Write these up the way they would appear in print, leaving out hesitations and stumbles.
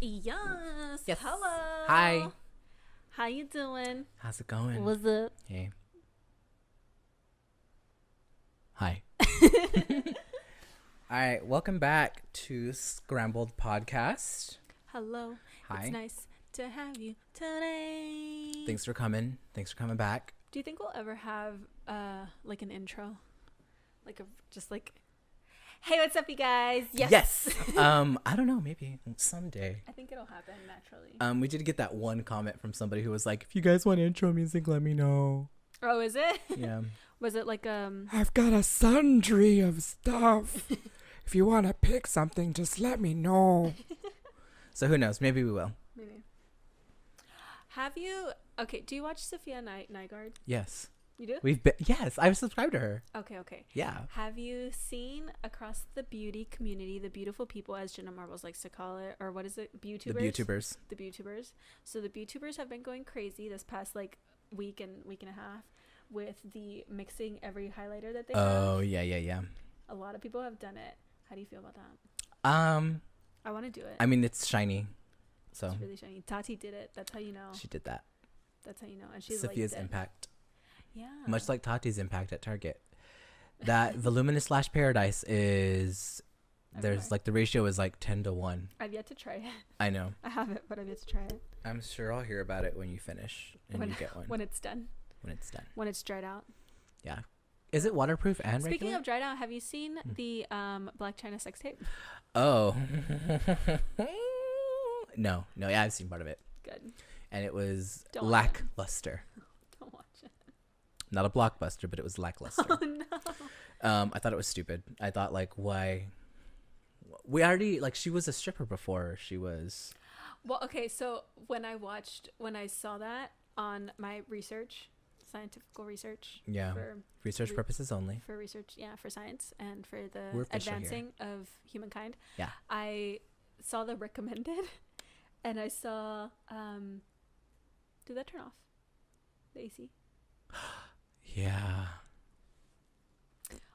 Yes. Yes. Hello. Hi. How you doing? How's it going? What's up? Hey. Hi. All right. Welcome back to Scrambled podcast. Hello. Hi. It's nice to have you today. Thanks for coming. Thanks for coming back. Do you think we'll ever have like an intro? Hey, what's up, you guys? Yes. I don't know. Maybe someday. I think it'll happen naturally. We did get that one comment from somebody who was like, "If you guys want intro music, let me know." Oh, is it? Yeah. Was it like I've got a sundry of stuff. If you want to pick something, just let me know. So who knows? Maybe we will. maybe? Have you? Okay. Do you watch Sophia Nygaard? Yes. You do? Yes, I've subscribed to her. Okay. Yeah. Have you seen across the beauty community, the beautiful people, as Jenna Marbles likes to call it, or what is it, The Beautubers? YouTubers. The Beautubers. So the Beautubers have been going crazy this past like week and a half with the mixing every highlighter that they have. Oh, yeah. A lot of people have done it. How do you feel about that? I I want to do it. mean, it's shiny. So It's really shiny. Tati did it. That's how you know. she did that. That's how you know. And she Sophia's liked it. impact. Yeah. Much like Tati's impact at Target. That Voluminous Lash Paradise is, there's Everywhere. like the ratio is like 10 to 1. I've yet to try it. I know. I have it, but I've yet to try it. I'm sure I'll hear about it when you finish and you get one. When it's done. When it's done. When it's dried out. Yeah. Is it waterproof and Speaking regular? of dried out, have you seen the Black China sex tape? Oh. No. Yeah, I've seen part of it. Good. And it was Don't watch it. lackluster. Don't watch it. Not a blockbuster, but it was lackluster. Oh no. I thought it was stupid. I thought, like, why? We already, like, she was a stripper before she was. Well, okay, so when I saw that on my research, scientific research. Yeah. For Research purposes only. for research, yeah, for science and for the We're official here. advancing of humankind. Yeah. I saw the recommended and I saw did that turn off? The AC? Yeah.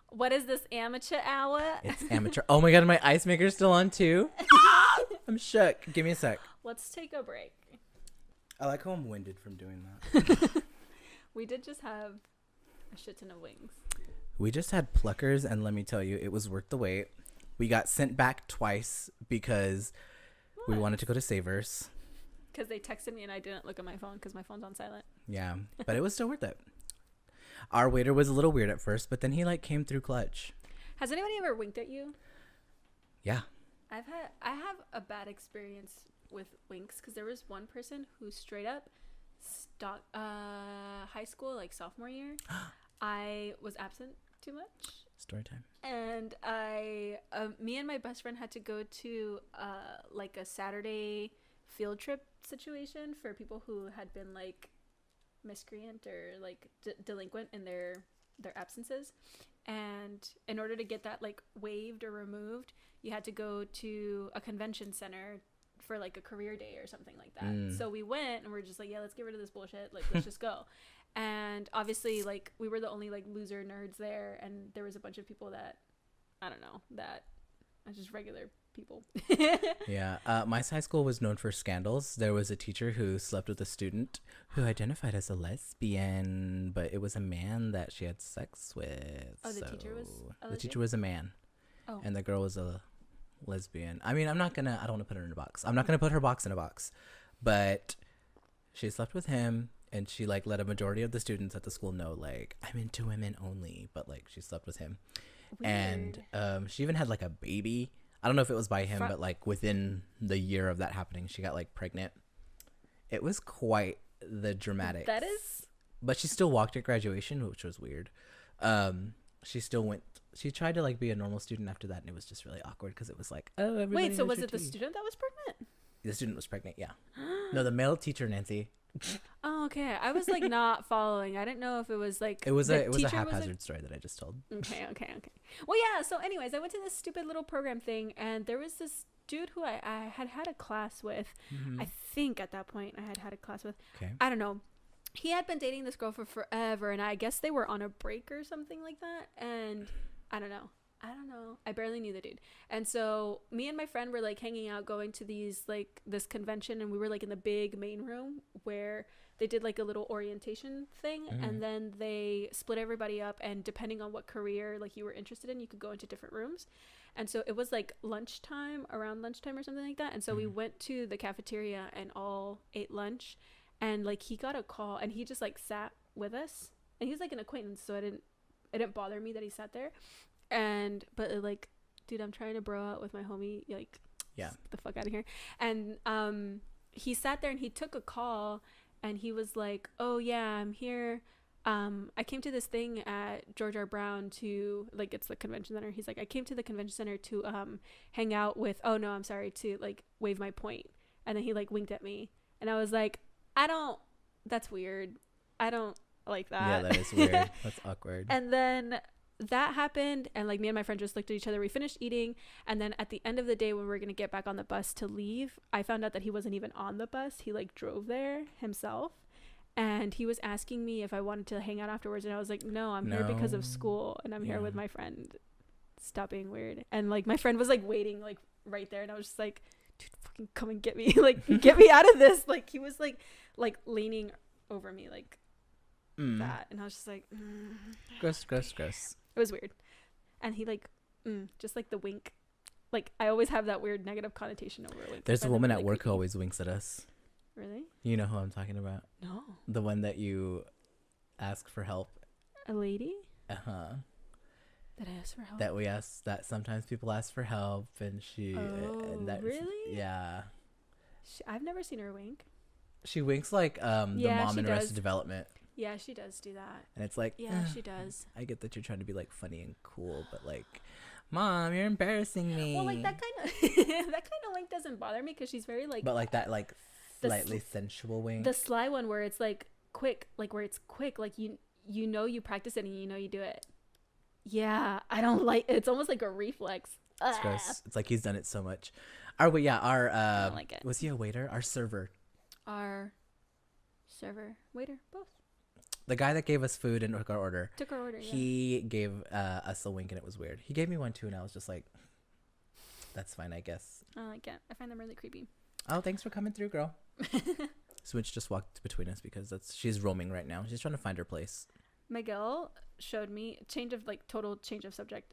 What is this, amateur hour? It's amateur. Oh my god, my ice maker's still on too. I'm shook. Give me a sec. Let's take a break. I like how I'm winded from doing that. We did just have a shit ton of wings. We just had pluckers, and let me tell you, it was worth the wait. We got sent back twice because we wanted to go to Savers. Because they texted me and I didn't look at my phone because my phone's on silent. Yeah, but it was still worth it. Our waiter was a little weird at first, but then he like came through clutch. Has anybody ever winked at you? Yeah. I have a bad experience with winks because there was one person who straight up high school, like sophomore year. I was absent too much. Story time. And me and my best friend had to go to like a Saturday field trip situation for people who had been like miscreant or like delinquent in their absences. And in order to get that like waived or removed, you had to go to a convention center for like a career day or something like that. So we went and we're just like, yeah, let's get rid of this bullshit. Like, let's just go. And obviously, like, we were the only like loser nerds there, and there was a bunch of people that I don't know, that are just regular people. Yeah. My high school was known for scandals. There was a teacher who slept with a student who identified as a lesbian, but it was a man that she had sex with. Oh, the teacher was a The teacher was a man. Oh. And the girl was a lesbian. I mean, I don't want to put her in a box. I'm not going to put her box in a box. But she slept with him, and she like let a majority of the students at the school know, like, I'm into women only, but like she slept with him. Weird. And she even had like a baby. I don't know if it was by him, but like within the year of that happening, she got like pregnant. It was quite the dramatic. That is. But she still walked at graduation, which was weird. She still went. She tried to like be a normal student after that, and it was just really awkward because it was like, oh, everybody. Wait, so knows was your it the tea. student that was pregnant? The student was pregnant. Yeah. No, the male teacher, Nancy. Oh, okay. I was like not following. I didn't know if it was like It was the a teacher haphazard story that I just told. Okay. Well, yeah. So, anyways, I went to this stupid little program thing, and there was this dude who I had a class with. Mm-hmm. I think at that point I had a class with. Okay. I don't know. He had been dating this girl for forever, and I guess they were on a break or something like that. And I don't know. I don't know. I barely knew the dude. And so me and my friend were like hanging out, going to these like this convention, and we were like in the big main room where they did like a little orientation thing, and then they split everybody up, and depending on what career like you were interested in, you could go into different rooms. And so it was like lunchtime, around lunchtime or something like that. And so we went to the cafeteria and all ate lunch, and like he got a call, and he just like sat with us, and he's like an acquaintance, so it didn't bother me that he sat there. And but like, dude, I'm trying to bro out with my homie, like, yeah, get the fuck out of here. And he sat there and he took a call, and he was like, oh yeah, I'm here, I came to this thing at George R. Brown to, like, it's the convention center. He's like, I came to the convention center to hang out with, oh no, I'm sorry, to like wave my point. And then he like winked at me, and I was like, that's weird, I don't like that. Yeah, that is weird. That's awkward. And then that happened, and like me and my friend just looked at each other. We finished eating, and then at the end of the day, when we were gonna get back on the bus to leave, I found out that he wasn't even on the bus. He like drove there himself, and he was asking me if I wanted to hang out afterwards, and I was like, no, I'm here because of school, and I'm here with my friend. Stop being weird. And like my friend was like waiting like right there, and I was just like, dude, fucking come and get me. Like, get me out of this. Like, he was like leaning over me like that, and I was just like, gross. It was weird. And he like just like the wink, like I always have that weird negative connotation over it. There's a woman at work who always winks at us. Really? You know who I'm talking about? No. The one that you ask for help. A lady? Uh-huh. That I ask for help? That we ask, that sometimes people ask for help, and she and that really? Yeah. I've never seen her wink. She winks like the mom in Arrested Development. Yeah, she does do that. And it's like, yeah, she does. I get that you're trying to be like funny and cool, but like, Mom, you're embarrassing me. Well, like that kind of wink doesn't bother me, because she's very like. But like that, like slightly sensual wink. The sly one where it's like quick, like where it's quick, like you you practice it and you know you do it. Yeah, I don't like. It's almost like a reflex. It's gross. It's like he's done it so much. I don't like it. Was he a waiter? Our server, waiter, both. the guy that gave us food and took our order. Yeah. He gave us a wink, and it was weird. He gave me one too, and I was just like, that's fine, I guess. I like it. I find them really creepy. Oh, thanks for coming through, girl. Switch just walked between us because she's roaming right now. She's trying to find her place. Miguel showed me total change of subject.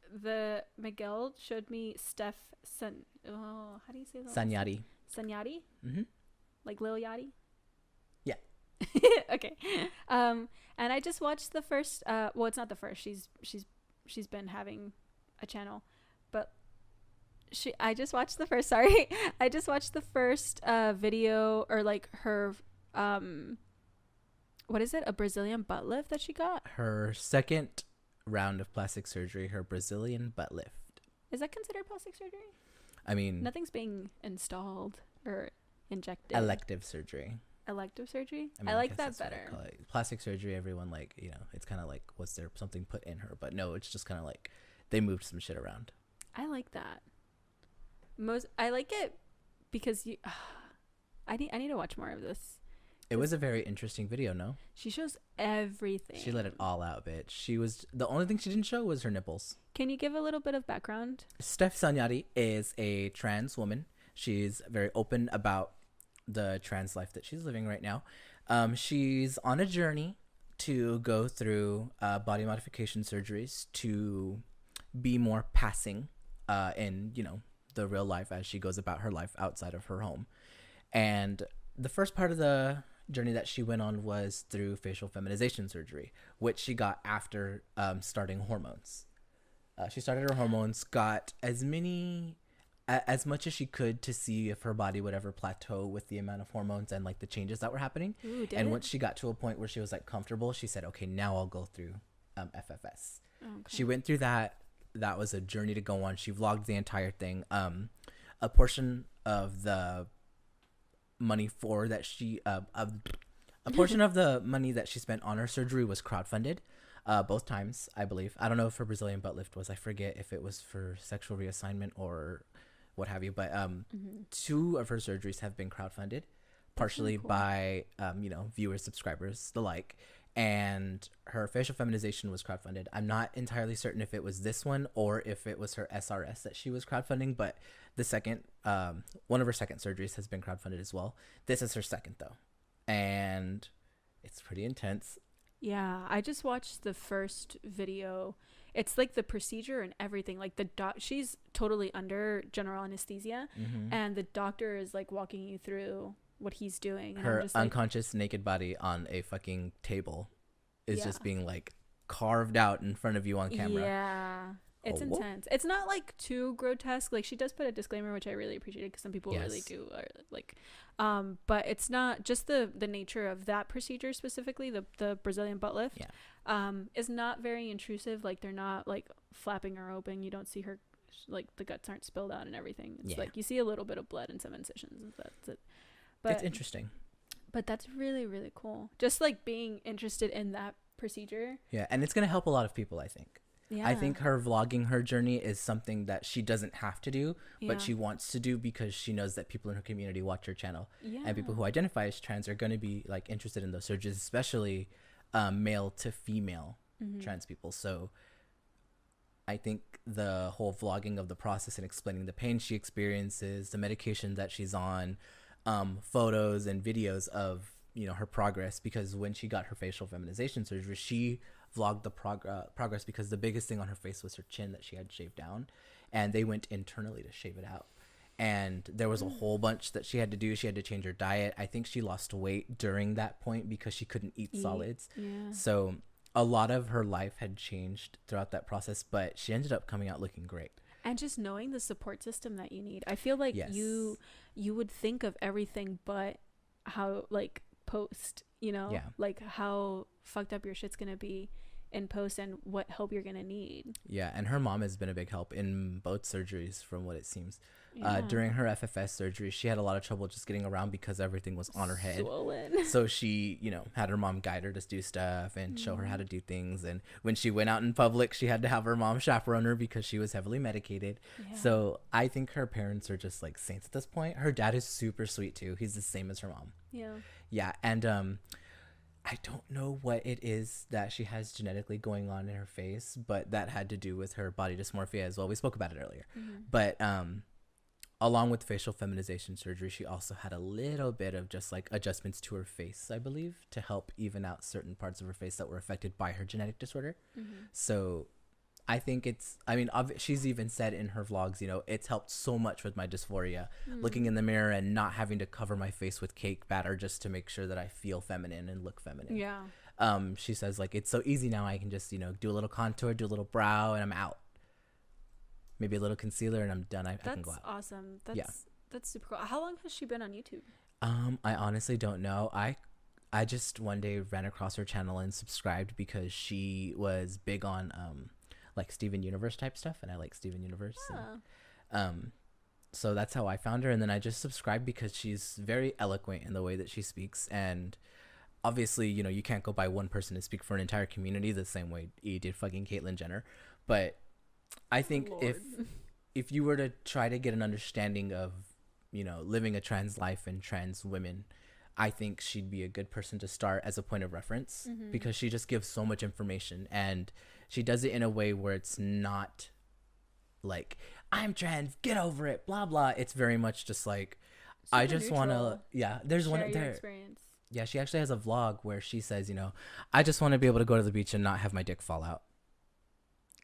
Miguel showed me Stef how do you say that? Sanjati. Mm-hmm. Like Lil Yachty? Yeah. Okay. And I just watched the first well, it's not the first. She's been having a channel, but I just watched the first video, or like her what is it? A Brazilian butt lift that she got? Her second round of plastic surgery, her Brazilian butt lift. Is that considered plastic surgery? I mean, nothing's being installed or injected. Elective surgery. I mean, I like that better. Plastic surgery, everyone like, it's kind of like, was there something put in her? But no, it's just kind of like they moved some shit around. I like that. I like it because I need to watch more of this. It was a very interesting video, no? She shows everything. She let it all out, bitch. The only thing she didn't show was her nipples. Can you give a little bit of background? Stef Sanjati is a trans woman. She's very open about the trans life that she's living right now. She's on a journey to go through body modification surgeries to be more passing in, the real life as she goes about her life outside of her home. And the first part of the journey that she went on was through facial feminization surgery, which she got after starting hormones. She started her hormones, got as much as she could to see if her body would ever plateau with the amount of hormones and like the changes that were happening. Ooh, once she got to a point where she was like comfortable, she said, okay, now I'll go through FFS. Okay. She went through that. That was a journey to go on. She vlogged the entire thing. A portion of the money a portion of the money that she spent on her surgery was crowdfunded, both times, I believe. I don't know if her Brazilian butt lift was. I forget if it was for sexual reassignment or what have you. But two of her surgeries have been crowdfunded, partially cool. by viewers, subscribers, the like. and her facial feminization was crowdfunded. I'm not entirely certain if it was this one or if it was her SRS that she was crowdfunding, but the second, one of her second surgeries has been crowdfunded as well. This is her second though, and it's pretty intense. Yeah, I just watched the first video. It's like the procedure and everything. Like she's totally under general anesthesia, and the doctor is like walking you through what he's doing. And Her just, unconscious naked body on a fucking table is just being like carved out in front of you on camera. Yeah. It's intense. It's not like too grotesque. Like she does put a disclaimer, which I really appreciate because some people really do like, but it's not just the nature of that procedure specifically. The Brazilian butt lift, is not very intrusive. Like they're not like flapping her open. You don't see her, like the guts aren't spilled out and everything. It's like you see a little bit of blood and some incisions, and that's it. But it's interesting. But that's really, really cool. Just like being interested in that procedure. Yeah, and it's gonna help a lot of people, I think. Yeah. I think her vlogging her journey is something that she doesn't have to do, but she wants to do because she knows that people in her community watch her channel. And people who identify as trans are going to be like interested in those surgeries, especially male to female trans people. So I think the whole vlogging of the process and explaining the pain she experiences, the medication that she's on, photos and videos of, you know, her progress, because when she got her facial feminization surgery, she vlogged the progress because the biggest thing on her face was her chin that she had shaved down, and they went internally to shave it out, and there was a whole bunch that she had to do. She had to change her diet. I think she lost weight during that point because she couldn't eat solids. So a lot of her life had changed throughout that process, but she ended up coming out looking great. And just knowing the support system that you need. I feel like you would think of everything but how, like, post, you know, like how fucked up your shit's gonna be in post and what help you're gonna need. And her mom has been a big help in both surgeries from what it seems. During her FFS surgery, she had a lot of trouble just getting around because everything was on her head. Swollen. So she, you know, had her mom guide her to do stuff and show her how to do things. And when she went out in public, she had to have her mom chaperone her because she was heavily medicated. So I think her parents are just like saints at this point. Her dad is super sweet too. He's the same as her mom. And I don't know what it is that she has genetically going on in her face, but that had to do with her body dysmorphia as well. We spoke about it earlier. But along with facial feminization surgery, she also had a little bit of just like adjustments to her face, I believe, to help even out certain parts of her face that were affected by her genetic disorder. So I think it's, I mean, she's even said in her vlogs, you know, it's helped so much with my dysphoria, looking in the mirror and not having to cover my face with cake batter just to make sure that I feel feminine and look feminine. She says, like, it's so easy now. I can just, you know, do a little contour, do a little brow, and I'm out. Maybe a little concealer and I'm done. I can go out. That's awesome. That's super cool. How long has she been on YouTube? I honestly don't know. I just one day ran across her channel and subscribed because she was big on like Steven Universe type stuff, and I like Steven Universe. And, so that's how I found her, and then I just subscribed because she's very eloquent in the way that she speaks, and obviously, you know, you can't go by one person to speak for an entire community the same way you did fucking Caitlyn Jenner, but I think if you were to try to get an understanding of, you know, living a trans life and trans women, I think she'd be a good person to start as a point of reference because she just gives so much information, and she does it in a way where it's not like, I'm trans, get over it, blah, blah. It's very much just like, super I just want to, there's one there. Experience. Yeah, she actually has a vlog where she says, you know, I just want to be able to go to the beach and not have my dick fall out.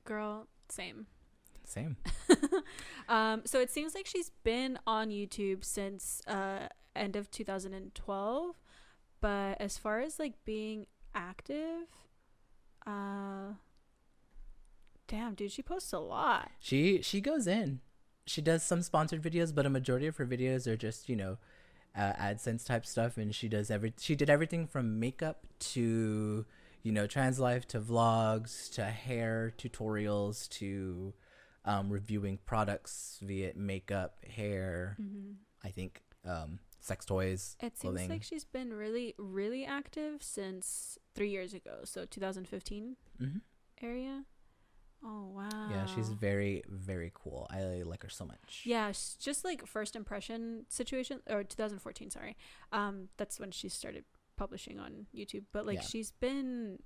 Girl, same. So it seems like she's been on YouTube since end of 2012, but as far as like being active, damn, dude, she posts a lot. She goes in. She does some sponsored videos, but a majority of her videos are just, you know, AdSense type stuff, and she did everything from makeup to, you know, trans life to vlogs to hair tutorials to reviewing products, be it makeup, hair, I think sex toys, clothing. Seems like she's been really, really active since 3 years ago, so 2015 area. Oh wow. Yeah, she's very, very cool. I like her so much. Yeah, just like first impression situation, or 2014, sorry. That's when she started publishing on YouTube, but like Yeah. she's been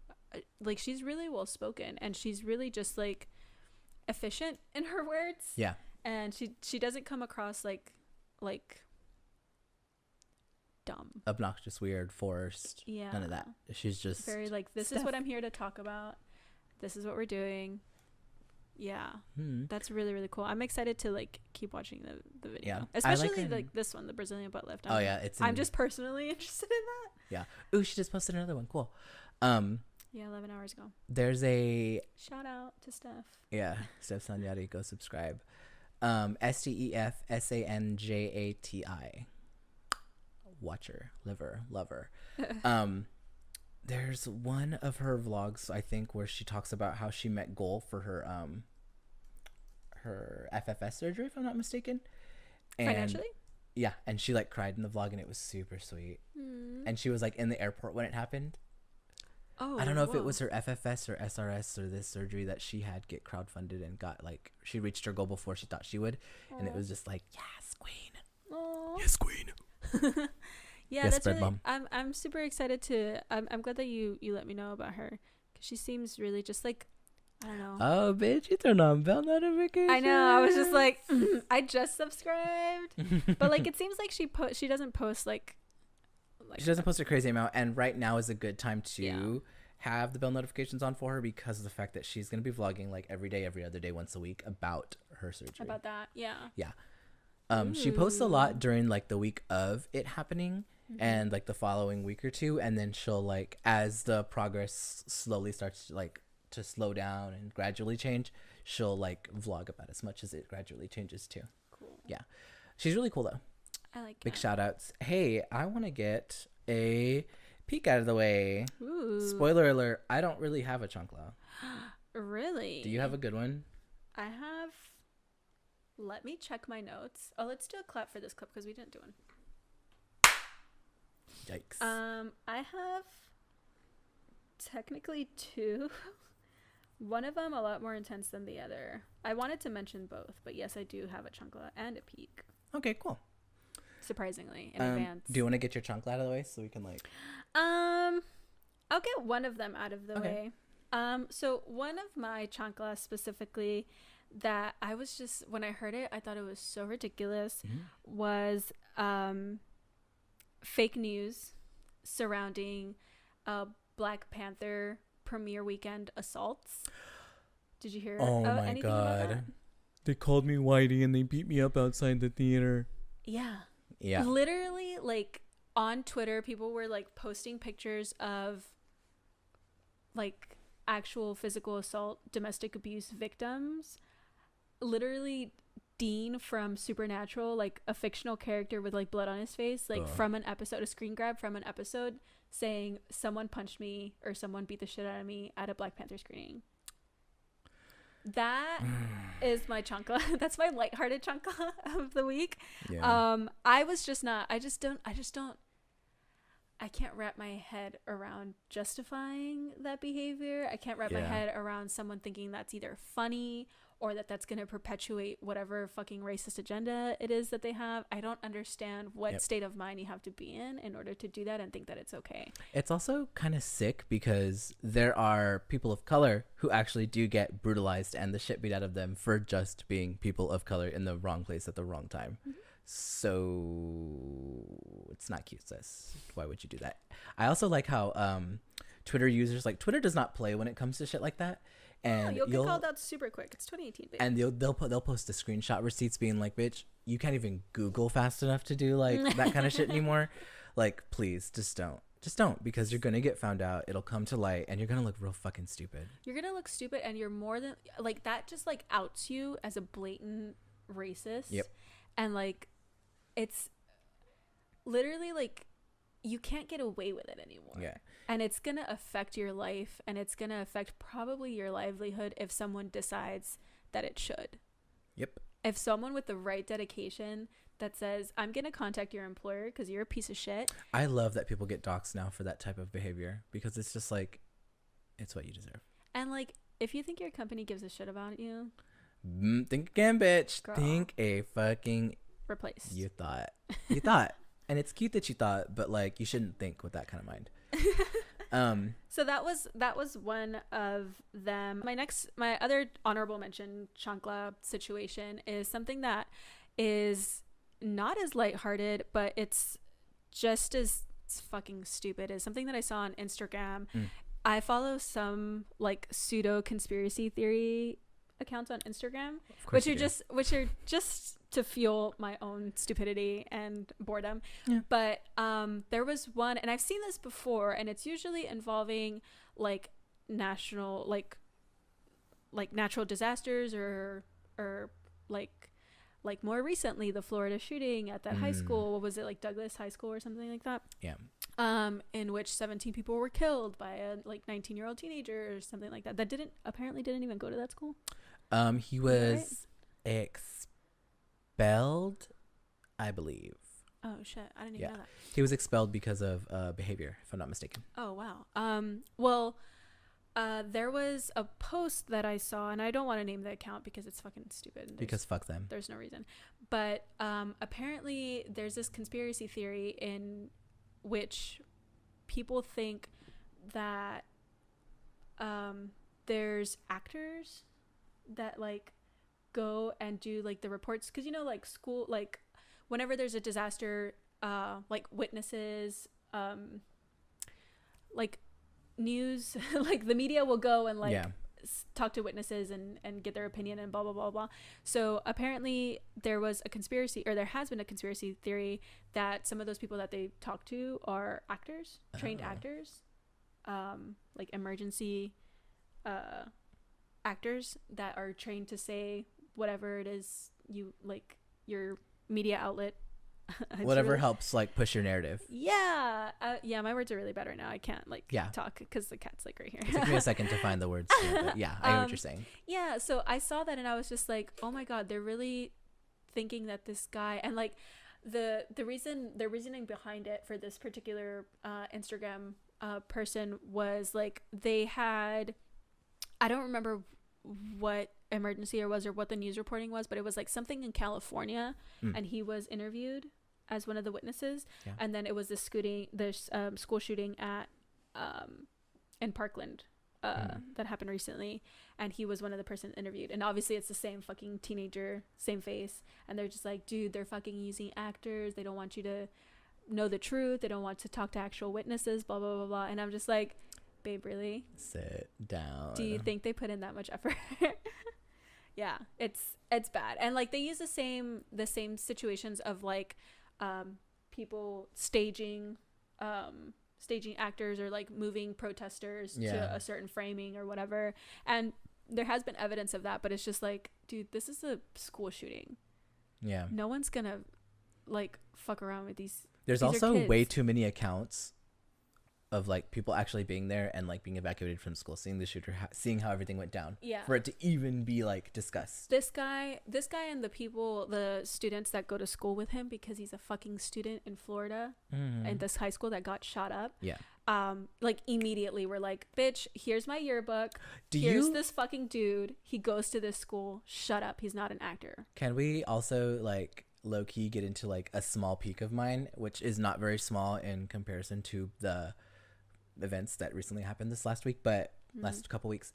like she's really well spoken, and she's really just like efficient in her words. Yeah. And she doesn't come across like dumb, Obnoxious, weird, forced. yeah, None of that. She's just very like, this is what I'm here to talk about, this is what we're doing. Yeah. That's really, really cool. I'm excited to like keep watching the video. Yeah. Especially like this one, the Brazilian butt lift. Oh yeah, I'm just personally interested in that. Yeah. Ooh, she just posted another one. Cool. Yeah, 11 hours ago. There's a Shout out to Stef. yeah, Stef Sanjati, go subscribe. Stef Sanjati. Watcher, liver, lover. There's one of her vlogs, I think, where she talks about how she met Goal for her FFS surgery, if I'm not mistaken. And Financially? yeah, and she like cried in the vlog, and it was super sweet. And she was like in the airport when it happened. Oh, I don't know if it was her FFS or SRS or this surgery that she had get crowdfunded and got like, she reached her goal before she thought she would. And it was just like, yes, queen. Aww. Yes, queen. Yeah, Yes, that's bread really. mom. I'm super excited to. I'm glad that you let me know about her, because she seems really just like, I don't know. Oh, bitch, you turned on bell notifications. I know. I was just like, I just subscribed, but like it seems like she doesn't post like she doesn't post a crazy amount, and right now is a good time to Yeah. have the bell notifications on for her because of the fact that she's going to be vlogging like every day, every other day, once a week about her surgery. about that. Yeah. Yeah. She posts a lot during like the week of it happening and like the following week or two, and then she'll like, as the progress slowly starts to slow down and gradually change, she'll like vlog about as much as it gradually changes too. Cool. Yeah. She's really cool though. I like Big it. shout outs. Hey, I want to get a peek out of the way. Ooh. Spoiler alert, I don't really have a chancla. Really? Do you have a good one? I have. Let me check my notes. Oh, let's do a clap for this clip because we didn't do one. Yikes. I have technically two. One of them a lot more intense than the other. I wanted to mention both, but yes, I do have a chancla and a peak. Okay, cool. Surprisingly, in advance. Do you want to get your chancla out of the way so we can like... I'll get one of them out of the Okay. way. So one of my chanclas specifically that I was just, when I heard it, I thought it was so ridiculous, was fake news surrounding Black Panther premiere weekend assaults. Did you hear my anything about that? They called me Whitey and they beat me up outside the theater. Yeah. Yeah. Literally, like, on Twitter, people were, like, posting pictures of, like, actual physical assault, domestic abuse victims. Literally, Dean from Supernatural, like, a fictional character with, like, blood on his face, like, from an episode, a screen grab from an episode, saying, someone punched me or someone beat the shit out of me at a Black Panther screening. That is my chancla. That's my lighthearted chancla of the week. Yeah. I can't wrap my head around justifying that behavior. I can't wrap my head around someone thinking that's either funny or that's going to perpetuate whatever fucking racist agenda it is that they have. I don't understand what state of mind you have to be in order to do that and think that it's okay. It's also kind of sick because there are people of color who actually do get brutalized and the shit beat out of them for just being people of color in the wrong place at the wrong time. So it's not cute, sis. Why would you do that? I also like how Twitter users, like, Twitter does not play when it comes to shit like that. And you'll get called out super quick. It's 2018, baby. And they'll post the screenshot receipts being like, bitch, you can't even Google fast enough to do like that kind of shit anymore. Like, please, just don't, because you're gonna get found out. It'll come to light and you're gonna look real fucking stupid. You're gonna look stupid, and you're more than like that. Just like outs you as a blatant racist. Yep. And like, it's literally like you can't get away with it anymore. Yeah. And it's gonna affect your life, and it's gonna affect probably your livelihood if someone decides that it should. Yep. If someone with the right dedication that says, I'm gonna contact your employer because you're a piece of shit. I love that people get doxxed now for that type of behavior because it's just like, it's what you deserve. And like, if you think your company gives a shit about you, Think again, bitch. Girl. Think a fucking... replace. You thought. And it's cute that you thought, but like you shouldn't think with that kind of mind. So that was one of them. My other honorable mention chancla situation is something that is not as lighthearted, but it's just as fucking stupid. It's something that I saw on Instagram. I follow some like pseudo conspiracy theory accounts on Instagram, which are just to fuel my own stupidity and boredom. Yeah. But there was one, and I've seen this before, and it's usually involving like national like natural disasters or like more recently the Florida shooting at that high school. What was it, like Douglas High School or something like that? Yeah. In which 17 people were killed by a like 19-year-old teenager or something like that. That didn't even go to that school. He was expelled, I believe. Oh shit, I didn't even know that. He was expelled because of behavior, if I'm not mistaken. Oh wow. Well, there was a post that I saw, and I don't want to name the account because it's fucking stupid. Because fuck them. There's no reason. But apparently there's this conspiracy theory in which people think that there's actors that like go and do like the reports, because you know, like school, like whenever there's a disaster, like witnesses, like news, like the media will go and like talk to witnesses and get their opinion and blah blah blah blah. So apparently there has been a conspiracy theory that some of those people that they talk to are actors, trained actors, like emergency actors that are trained to say whatever it is you like, your media outlet. Whatever helps like push your narrative. Yeah, my words are really bad right now. I can't like talk because the cat's like right here. It took me a second to find the words too, but yeah, I know what you're saying. Yeah, so I saw that and I was just like, oh my god, they're really thinking that this guy, and like the reasoning behind it for this particular Instagram person was like, they had, I don't remember what emergency it was or what the news reporting was, but it was like something in California, and he was interviewed as one of the witnesses, and then it was this school shooting at in Parkland that happened recently, and he was one of the persons interviewed, and obviously it's the same fucking teenager, same face, and they're just like, dude, they're fucking using actors, they don't want you to know the truth, they don't want to talk to actual witnesses, blah blah blah blah. And I'm just like, babe, really? Sit down. Do you think they put in that much effort? Yeah, it's bad. And like they use the same situations of like people staging actors or like moving protesters to a certain framing or whatever, and there has been evidence of that, but it's just like, dude, this is a school shooting. Yeah, no one's gonna like fuck around with these. There's also way too many accounts of like people actually being there and like being evacuated from school, seeing the shooter, seeing how everything went down, for it to even be like discussed. This guy and the students that go to school with him, because he's a fucking student in Florida in this high school that got shot up, like immediately were like, bitch, here's my yearbook, here's this fucking dude, he goes to this school, shut up, he's not an actor. Can we also like low-key get into like a small peek of mine, which is not very small in comparison to the events that recently happened this last week, but last couple weeks,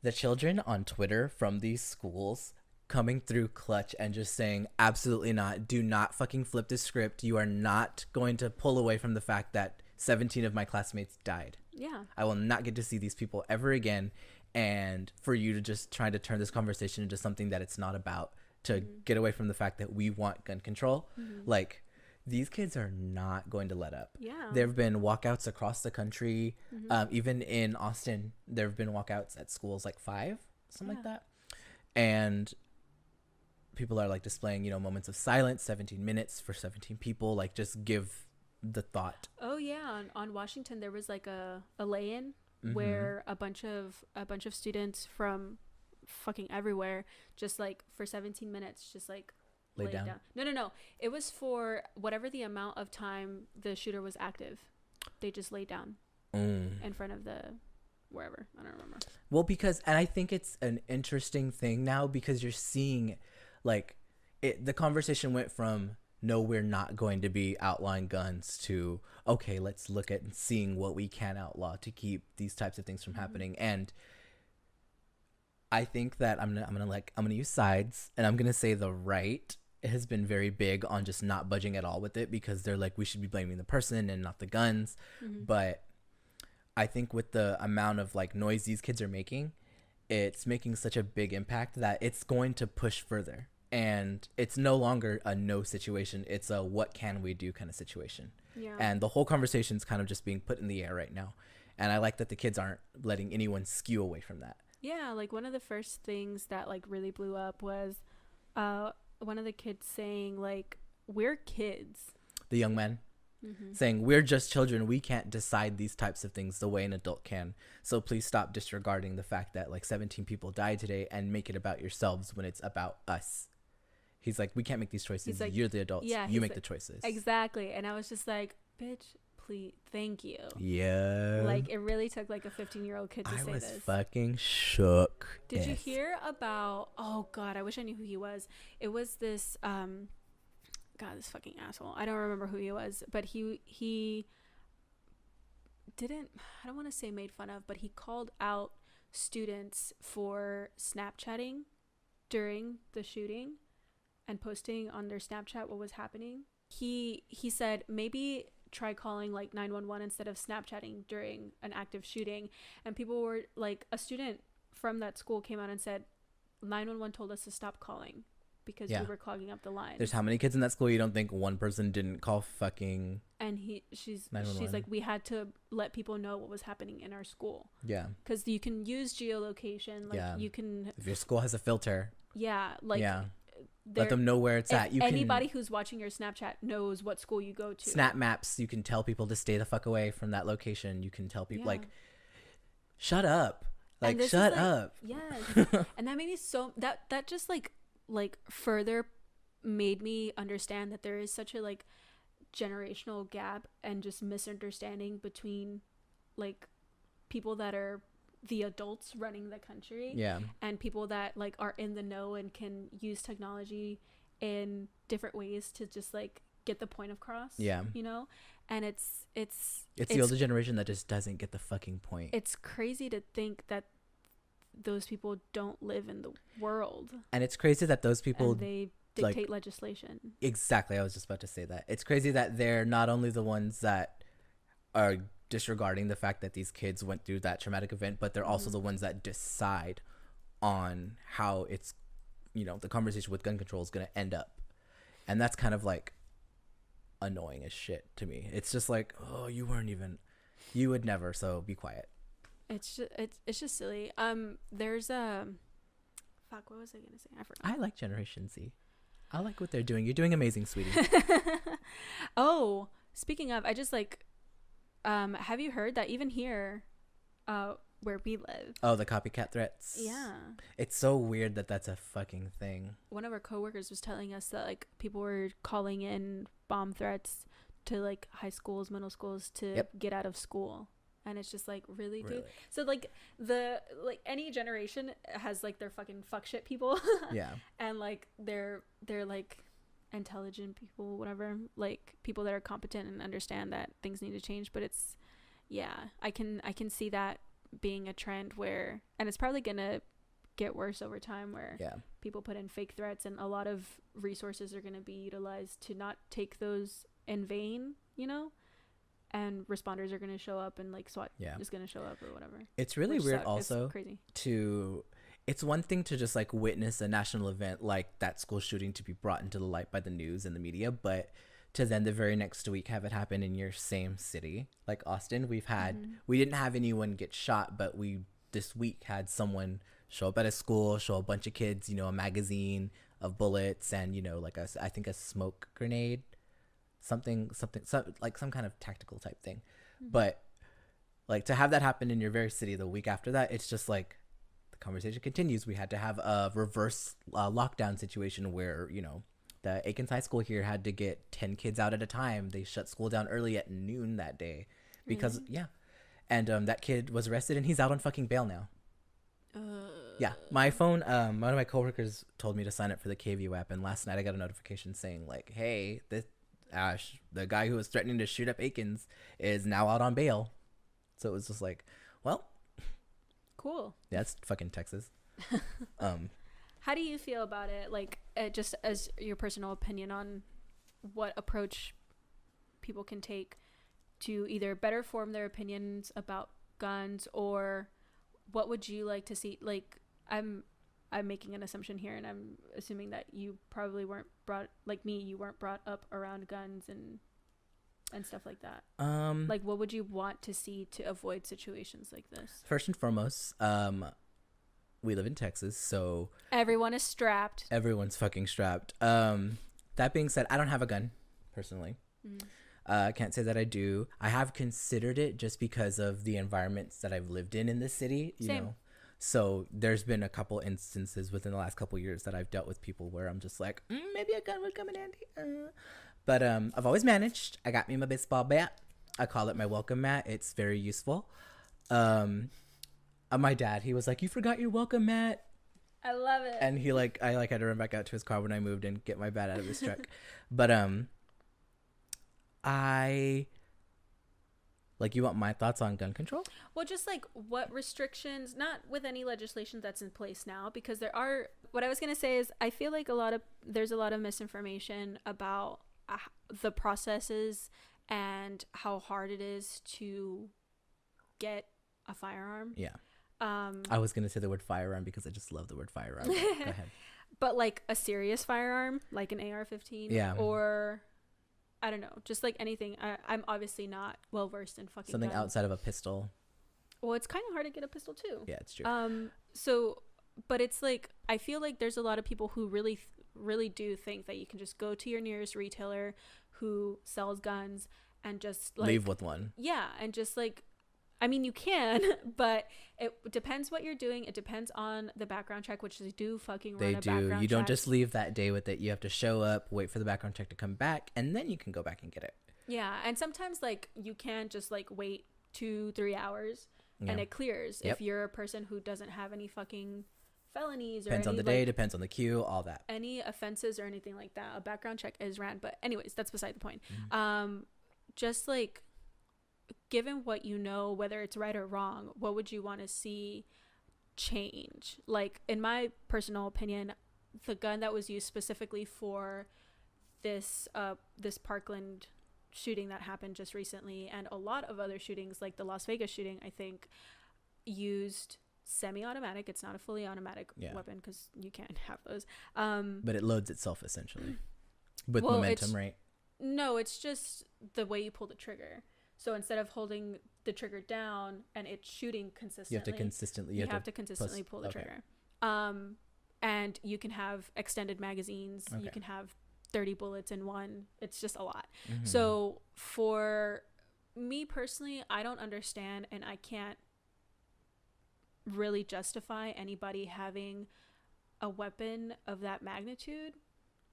the children on Twitter from these schools coming through clutch and just saying, absolutely not, do not fucking flip the script, you are not going to pull away from the fact that 17 of my classmates died. I will not get to see these people ever again, and for you to just try to turn this conversation into something that it's not about, to get away from the fact that we want gun control, like these kids are not going to let up. There have been walkouts across the country. Even in Austin, there have been walkouts at schools, like 5, something like that. And people are like displaying, you know, moments of silence, 17 minutes for 17 people, like just give the thought. Oh yeah, on Washington there was like a lay-in where a bunch of students from fucking everywhere just like for 17 minutes just like laid down. No. It was for whatever the amount of time the shooter was active. They just laid down in front of the wherever. I don't remember. Well, because, and I think it's an interesting thing now because you're seeing like the conversation went from no, we're not going to be outlawing guns, to, okay, let's look at seeing what we can outlaw to keep these types of things from happening. And I think that I'm gonna use sides, and I'm gonna say the right has been very big on just not budging at all with it, because they're like, we should be blaming the person and not the guns. But I think with the amount of like noise these kids are making, it's making such a big impact that it's going to push further. And it's no longer a no situation. It's a what can we do kind of situation. Yeah. And the whole conversation's kind of just being put in the air right now. And I like that the kids aren't letting anyone skew away from that. Yeah, like one of the first things that like really blew up was one of the kids saying like, we're kids. The young man saying, we're just children. We can't decide these types of things the way an adult can. So please stop disregarding the fact that like 17 people died today and make it about yourselves when it's about us. He's like, we can't make these choices. Like, you're the adults. Yeah, you make the choices. Exactly. And I was just like, bitch, please, thank you. Yeah. Like, it really took like a 15-year-old kid to say this. I was fucking shook. Did you hear about, oh God, I wish I knew who he was. It was this, God, this fucking asshole. I don't remember who he was, but he didn't, I don't want to say made fun of, but he called out students for Snapchatting during the shooting and posting on their Snapchat what was happening. He said maybe try calling like 911 instead of Snapchatting during an active shooting. And people were like, a student from that school came out and said 911 told us to stop calling because we were clogging up the line. There's how many kids in that school you don't think one person didn't call fucking. And she's like, we had to let people know what was happening in our school. Yeah. Because you can use geolocation. Like you can. If your school has a filter. Yeah. Like. Yeah. Let them know where it's at. Anybody who's watching your Snapchat knows what school you go to. Snap maps. You can tell people to stay the fuck away from that location. You can tell people like, shut up. Like, shut up. Yes. And that made me so that just like further made me understand that there is such a like generational gap and just misunderstanding between like people that are the adults running the country and people that like are in the know and can use technology in different ways to just like get the point across, you know. And it's the older generation that just doesn't get the fucking point. It's crazy to think that those people don't live in the world, and it's crazy that those people and they dictate legislation. Exactly, I was just about to say that. It's crazy that they're not only the ones that are disregarding the fact that these kids went through that traumatic event, but they're also the ones that decide on how it's, you know, the conversation with gun control is going to end up. And that's kind of like annoying as shit to me. It's just like, oh, you would never, so be quiet. It's just silly. There's fuck, what was I gonna say? I forgot. I like Generation Z. I like what they're doing. You're doing amazing, sweetie. Oh, speaking of, I just like have you heard that even here where we live, the copycat threats? Yeah, it's so weird that that's a fucking thing. One of our coworkers was telling us that like people were calling in bomb threats to like high schools, middle schools to get out of school. And it's just like, really, dude? So like any generation has like their fucking fuck shit people. Yeah. And like they're like intelligent people, whatever, like people that are competent and understand that things need to change. But it's, I can see that being a trend where, and it's probably gonna get worse over time, where people put in fake threats and a lot of resources are gonna be utilized to not take those in vain, you know. And responders are going to show up and like SWAT is going to show up or whatever. It's really weird also. It's crazy. It's one thing to just like witness a national event like that school shooting to be brought into the light by the news and the media, but to then the very next week have it happen in your same city. Like Austin, we didn't have anyone get shot, but we this week had someone show up at a school, show a bunch of kids, you know, a magazine of bullets and, you know, like I think a smoke grenade. Something like some kind of tactical type thing. But like to have that happen in your very city the week after that, it's just like the conversation continues. We had to have a reverse lockdown situation where, you know, the Aikens High School here had to get 10 kids out at a time. They shut school down early at noon that day because and that kid was arrested and he's out on fucking bail now. Yeah, my phone. One of my coworkers told me to sign up for the KVU app, and last night I got a notification saying like, "Hey, this Ash, the guy who was threatening to shoot up Akins, is now out on bail." So it was just like, well, cool. Yeah, it's fucking Texas. How do you feel about it? Like, just as your personal opinion on what approach people can take to either better form their opinions about guns, or what would you like to see? Like, I'm making an assumption here, and I'm assuming that you probably weren't brought, like me, you weren't brought up around guns and stuff like that. Like, what would you want to see to avoid situations like this? First and foremost, we live in Texas, so everyone is strapped. Everyone's fucking strapped. That being said, I don't have a gun personally. I can't say that I do. I have considered it just because of the environments that I've lived in the city, you know. So there's been a couple instances within the last couple years that I've dealt with people where I'm just like, maybe a gun would come in handy. But I've always managed. I got me my baseball bat. I call it my welcome mat. It's very useful. My dad, he was like, "You forgot your welcome mat." I love it. And I had to run back out to his car when I moved and get my bat out of his truck. But you want my thoughts on gun control? Well, just like what restrictions, not with any legislation that's in place now, because there are, what I was going to say is I feel like there's a lot of misinformation about the processes and how hard it is to get a firearm. Yeah. I was going to say the word firearm because I just love the word firearm. Go ahead. But like a serious firearm, like an AR-15, yeah, or I don't know, just like anything. I'm obviously not well versed in fucking something guns. outside of a pistol. Well, it's kind of hard to get a pistol too. Yeah, it's true. So, but it's like I feel like there's a lot of people who really do think that you can just go to your nearest retailer who sells guns and just like leave with one. Yeah, and just like, I mean, you can, but it depends what you're doing. It depends on the background check, which they do fucking run a background check. You don't just leave that day with it. You have to show up, wait for the background check to come back, and then you can go back and get it. Yeah, and sometimes like you can just like wait 2-3 hours and it clears if you're a person who doesn't have any fucking felonies or depends on the day, depends on the queue, all that. Any offenses or anything like that. A background check is ran, but anyways, that's beside the point. Just like, given what you know, whether it's right or wrong, what would you want to see change? Like, in my personal opinion, the gun that was used specifically for this Parkland shooting that happened just recently, and a lot of other shootings, like the Las Vegas shooting, I think, used semi-automatic. It's not a fully automatic weapon because you can't have those. But it loads itself essentially with momentum, right? No, it's just the way you pull the trigger. So instead of holding the trigger down and it's shooting consistently, you have to consistently pull the trigger. And you can have extended magazines. Okay. You can have 30 bullets in one. It's just a lot. Mm-hmm. So for me personally, I don't understand, and I can't really justify anybody having a weapon of that magnitude.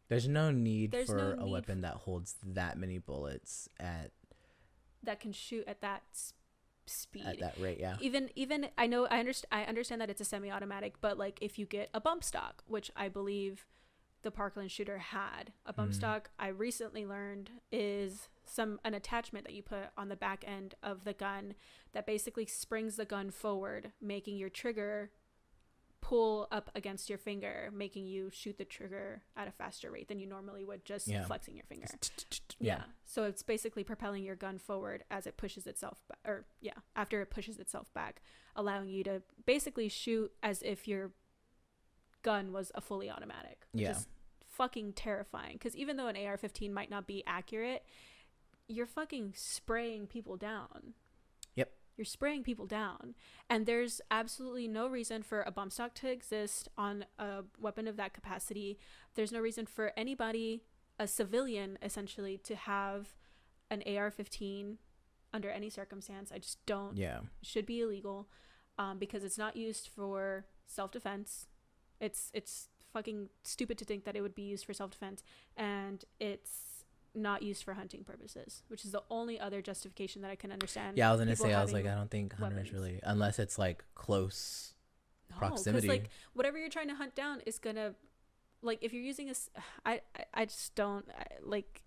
There's no need for a weapon that holds that many bullets that can shoot at that speed, at that rate. Yeah. Even I understand that it's a semi-automatic, but like if you get a bump stock, which I believe the Parkland shooter had, a bump stock, I recently learned is an attachment that you put on the back end of the gun that basically springs the gun forward, making your trigger pull up against your finger, making you shoot the trigger at a faster rate than you normally would just flexing your finger. Yeah. So it's basically propelling your gun forward as it pushes itself after it pushes itself back, allowing you to basically shoot as if your gun was a fully automatic. Which is fucking terrifying, because even though an AR-15 might not be accurate, you're fucking spraying people down. Yep. You're spraying people down, and there's absolutely no reason for a bump stock to exist on a weapon of that capacity. There's no reason for anybody, a civilian essentially, to have an AR-15 under any circumstance. I just don't. Yeah. It should be illegal, because it's not used for self-defense. It's fucking stupid to think that it would be used for self-defense, and it's not used for hunting purposes, which is the only other justification that I can understand. Yeah, I was gonna say, I was like, I don't think hunters really, unless it's like close proximity. Because like whatever you're trying to hunt down is gonna, like, if you're using I just don't like,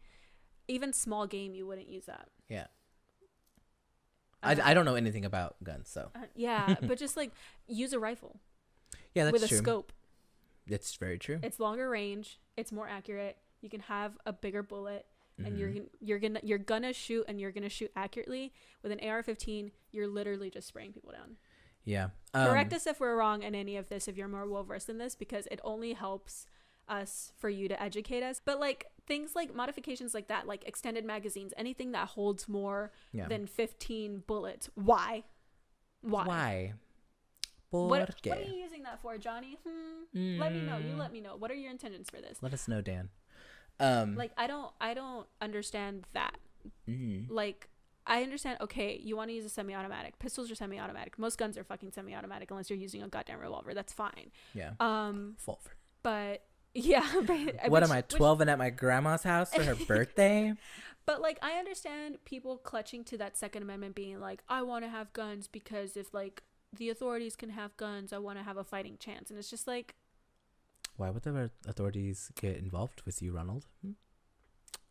even small game you wouldn't use that. Yeah. I don't know anything about guns, so. Yeah, but just like use a rifle. Yeah, that's with true. a scope. It's very true. It's longer range. It's more accurate. You can have a bigger bullet, and you're gonna shoot, and you're gonna shoot accurately. With an AR-15, you're literally just spraying people down. Yeah. Correct us if we're wrong in any of this, if you're more well versed in this, because it only helps us for you to educate us. But like things like modifications like that, like extended magazines, anything that holds more than 15 bullets. Why? What are you using that for, Johnny? Let me know. You let me know. What are your intentions for this? Let us know, Dan. Like I don't understand that. Like I understand, okay, you want to use a semi-automatic. Pistols are semi-automatic. Most guns are fucking semi-automatic unless you're using a goddamn revolver. That's fine. Yeah. Revolver. But yeah, what am I, 12 and at my grandma's house for her birthday? But like I understand people clutching to that Second Amendment, being like, I want to have guns because if like the authorities can have guns, I want to have a fighting chance. And it's just like, why would the authorities get involved with you, Ronald?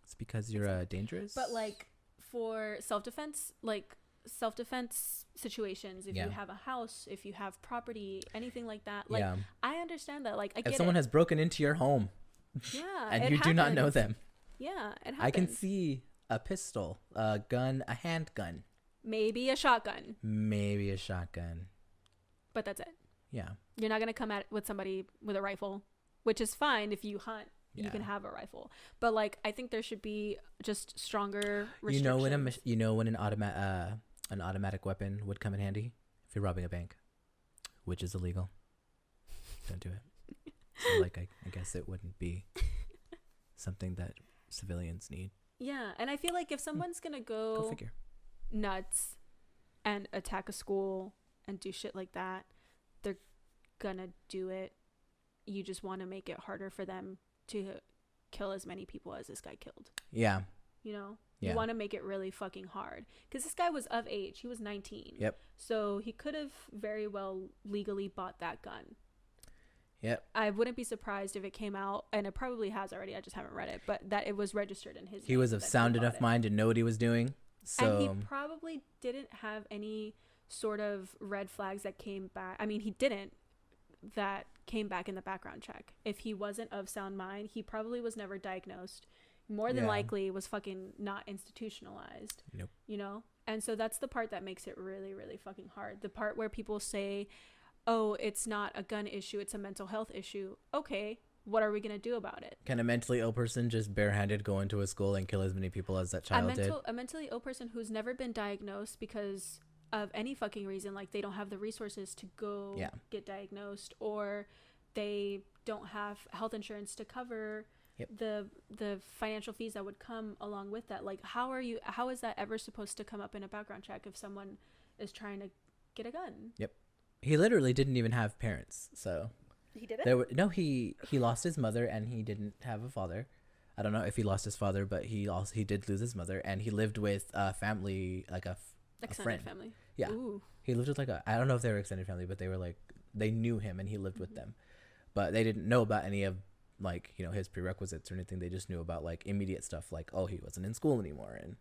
It's because you're dangerous. But like for self-defense situations, if you have a house, if you have property, anything like that, like I understand that. Like I get if someone has broken into your home, and you do not know them, it happens. I can see a pistol, a gun, a handgun, maybe a shotgun, but that's it. Yeah, you're not gonna come at it with somebody with a rifle, which is fine if you hunt. You can have a rifle, but like I think there should be just stronger restrictions. You know when an automatic weapon would come in handy if you're robbing a bank, which is illegal. Don't do it. So like I guess it wouldn't be something that civilians need. Yeah, and I feel like if someone's gonna go figure, nuts and attack a school and do shit like that, they're gonna do it. You just want to make it harder for them to kill as many people as this guy killed. Yeah. You know? You want to make it really fucking hard. Because this guy was of age. He was 19. Yep. So he could have very well legally bought that gun. Yep. I wouldn't be surprised if it came out, and it probably has already, I just haven't read it, but that it was registered in his name. He was of sound enough mind to know what he was doing. So. And he probably didn't have any sort of red flags that came back. I mean, he didn't. That came back in the background check. If he wasn't of sound mind, he probably was never diagnosed. More than likely was fucking not institutionalized. Nope. You know? And so that's the part that makes it really, really fucking hard. The part where people say, oh, it's not a gun issue, it's a mental health issue. Okay, what are we going to do about it? Can a mentally ill person just barehanded go into a school and kill as many people as that child did? A mentally ill person who's never been diagnosed because of any fucking reason, like they don't have the resources to go get diagnosed, or they don't have health insurance to cover the financial fees that would come along with that. Like how is that ever supposed to come up in a background check if someone is trying to get a gun? Yep. He literally didn't even have parents, so he didn't. He lost his mother and he didn't have a father. I don't know if he lost his father, but he did lose his mother, and he lived with a family, like a extended family. Yeah. Ooh. He lived with I don't know if they were extended family, but they were like, they knew him and he lived with them, but they didn't know about any of like, you know, his prerequisites or anything. They just knew about like immediate stuff, like, oh, he wasn't in school anymore and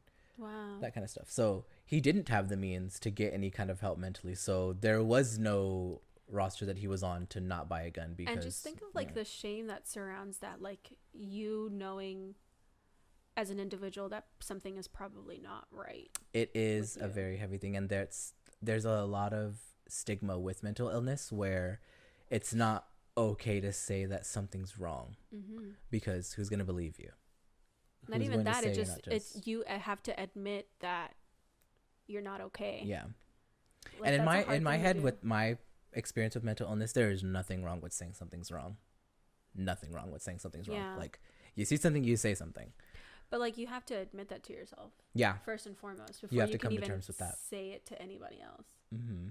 that kind of stuff. So he didn't have the means to get any kind of help mentally. So there was no roster that he was on to not buy a gun. Because, and just think of like the shame that surrounds that, like you knowing as an individual that something is probably not right. It is a very heavy thing, and there's a lot of stigma with mental illness where it's not okay to say that something's wrong, because who's gonna believe you? Not even that. It's you have to admit that you're not okay. Yeah. Like, and in my head, with my experience with mental illness, there is nothing wrong with saying something's wrong. Nothing wrong with saying something's wrong. Like you see something, you say something. But like you have to admit that to yourself. Yeah. First and foremost, before you have to can come to even terms with that. Say it to anybody else. Mm-hmm.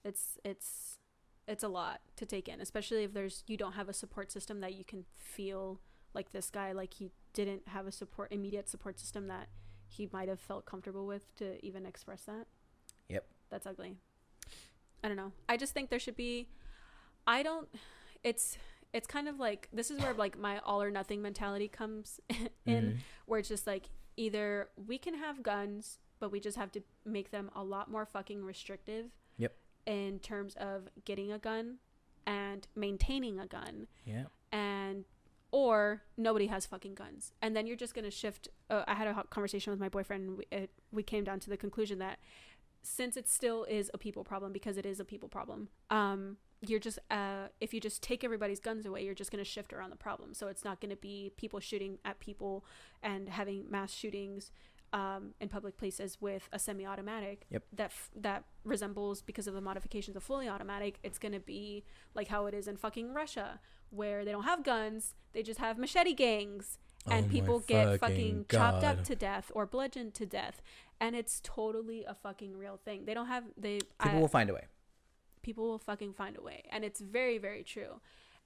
It's a lot to take in, especially if you don't have a support system that you can feel like this guy, like he didn't have a immediate support system that he might have felt comfortable with to even express that. Yep. That's ugly. I don't know. I just think there should be I don't. It's kind of like, this is where like my all or nothing mentality comes in, where it's just like, either we can have guns, but we just have to make them a lot more fucking restrictive. Yep. In terms of getting a gun and maintaining a gun. Yeah. And or nobody has fucking guns, and then you're just gonna shift. I had a conversation with my boyfriend, and we came down to the conclusion that since it still is a people problem, because it is a people problem, you're just if you just take everybody's guns away, you're just going to shift around the problem. So it's not going to be people shooting at people and having mass shootings in public places with a semi-automatic. Yep. that resembles, because of the modifications of fully automatic, it's going to be like how it is in fucking Russia, where they don't have guns, they just have machete gangs, and people get fucking chopped up to death or bludgeoned to death, and it's totally a fucking real thing. They don't have people will find a way. People will fucking find a way, and it's very, very true.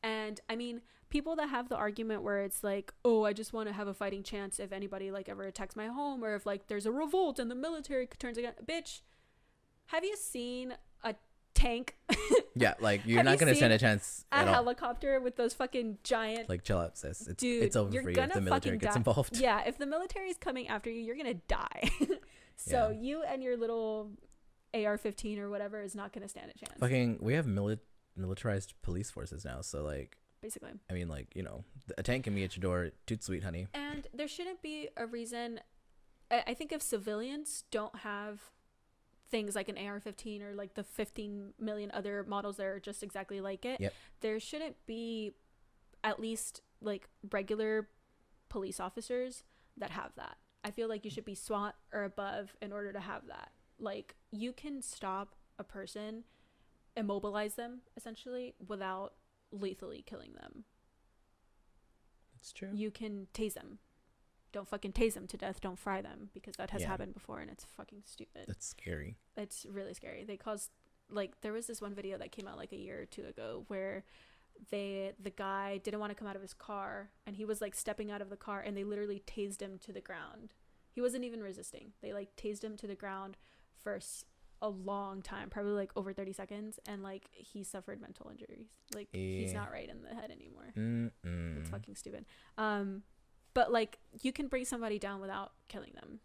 And I mean, people that have the argument where it's like, oh, I just want to have a fighting chance if anybody like ever attacks my home, or if like there's a revolt and the military turns against, bitch, have you seen a tank? Yeah, like you're not gonna stand a chance at all. Helicopter with those fucking giant, like, chill out, sis. Dude, it's over for you if the military gets involved. Yeah, if the military is coming after you, you're gonna die. So Yeah. you and your little AR-15 or whatever is not gonna stand a chance. Fucking, we have militarized police forces now, so like, basically. I mean, like, you know, a tank can be at your door. Toot sweet, honey. And there shouldn't be a reason. I think if civilians don't have things like an AR-15 or like the 15 million other models that are just exactly like it, yep, there shouldn't be at least like regular police officers that have that. I feel like you should be SWAT or above in order to have that. Like, you can stop a person, immobilize them essentially, without lethally killing them. That's true. You can tase them. Don't fucking tase them to death. Don't fry them, because that has happened before, and it's fucking stupid. That's scary. It's really scary. They caused, like, there was this one video that came out like a year or two ago where the guy didn't want to come out of his car, and he was like stepping out of the car, and they literally tased him to the ground. He wasn't even resisting. They like tased him to the ground for a long time, probably like over 30 seconds, and like he suffered mental injuries. Like, he's not right in the head anymore. It's fucking stupid. But like, you can bring somebody down without killing them.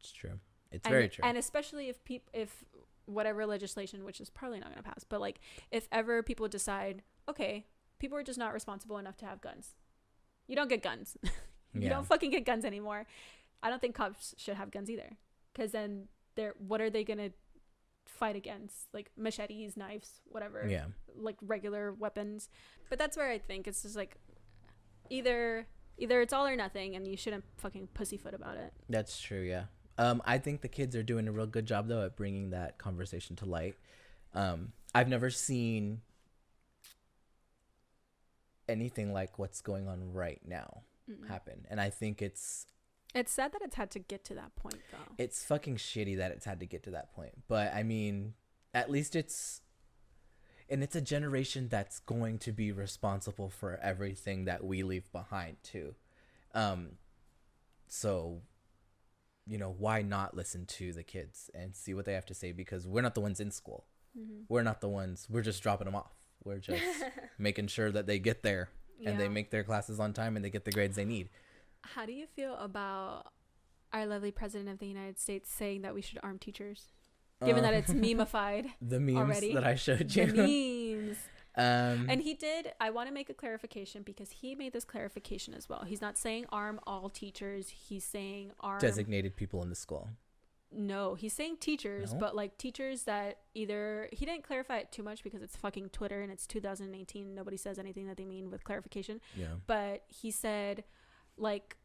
It's true. It's very true. And especially if whatever legislation, which is probably not going to pass, but like if ever people decide, okay, people are just not responsible enough to have guns, you don't get guns. You don't fucking get guns anymore. I don't think cops should have guns either, because then what are they gonna fight against? Like machetes, knives, whatever. Yeah. Like regular weapons. But that's where I think it's just like either it's all or nothing, and you shouldn't fucking pussyfoot about it. That's true. Yeah. I think the kids are doing a real good job though at bringing that conversation to light. I've never seen anything like what's going on right now happen, and I think it's sad that it's had to get to that point, though. It's fucking shitty that it's had to get to that point. But I mean, at least it's a generation that's going to be responsible for everything that we leave behind too. So, you know, why not listen to the kids and see what they have to say? Because we're not the ones in school. We're not the ones. We're just dropping them off. We're just making sure that they get there and they make their classes on time and they get the grades they need. How do you feel about our lovely president of the United States saying that we should arm teachers, given that it's meme-ified? The memes already? That I showed you. The memes. And he did. I want to make a clarification, because he made this clarification as well. He's not saying arm all teachers. He's saying arm designated people in the school. No, he's saying teachers, No? but like teachers that either, he didn't clarify it too much because it's fucking Twitter and it's 2018. Nobody says anything that they mean with clarification. Yeah. But he said like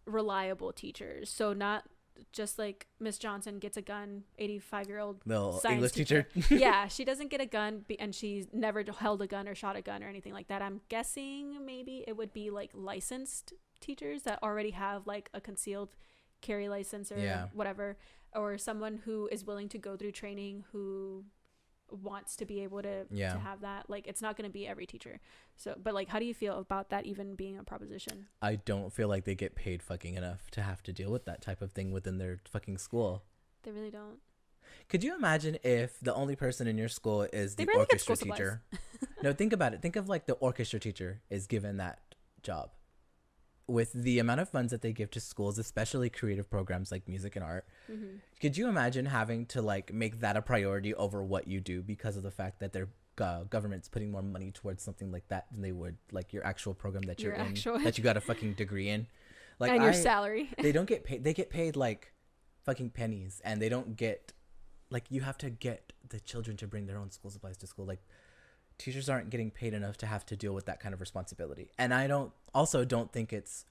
reliable teachers. So not just like Miss Johnson gets a gun, 85-year-old English teacher. Yeah, she doesn't get a gun and she's never held a gun or shot a gun or anything like that. I'm guessing maybe it would be like licensed teachers that already have like a concealed carry license or whatever, or someone who is willing to go through training, who wants to be able to have that. Like, it's not going to be every teacher. So, but like, how do you feel about that even being a proposition? I don't feel like they get paid fucking enough to have to deal with that type of thing within their fucking school. They really don't. Could you imagine if the only person in your school is They the barely get orchestra school teacher? No, think about it. Think of like the orchestra teacher is given that job. With the amount of funds that they give to schools, especially creative programs like music and art, could you imagine having to like make that a priority over what you do because of the fact that their government's putting more money towards something like that than they would like your actual program that you're in, that you got a fucking degree in, like and your salary. They don't get paid. They get paid like fucking pennies, and they don't get like you have to get the children to bring their own school supplies to school. Like teachers aren't getting paid enough to have to deal with that kind of responsibility. And I don't think it's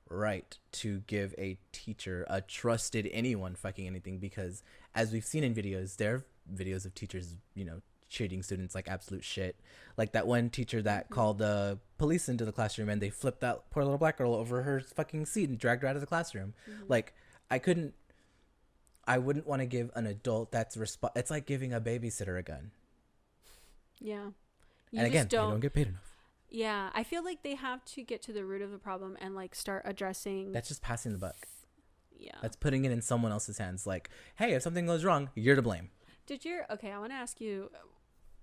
right to give a teacher, a trusted anyone, fucking anything, because as we've seen in videos, there are videos of teachers, you know, treating students like absolute shit. Like that one teacher that called the police into the classroom and they flipped that poor little black girl over her fucking seat and dragged her out of the classroom. Like I wouldn't want to give an adult that's it's like giving a babysitter a gun. Yeah. And again, they don't get paid enough. Yeah, I feel like they have to get to the root of the problem and like start addressing. That's just passing the buck. Yeah. That's putting it in someone else's hands. Like, hey, if something goes wrong, you're to blame. Okay, I want to ask you,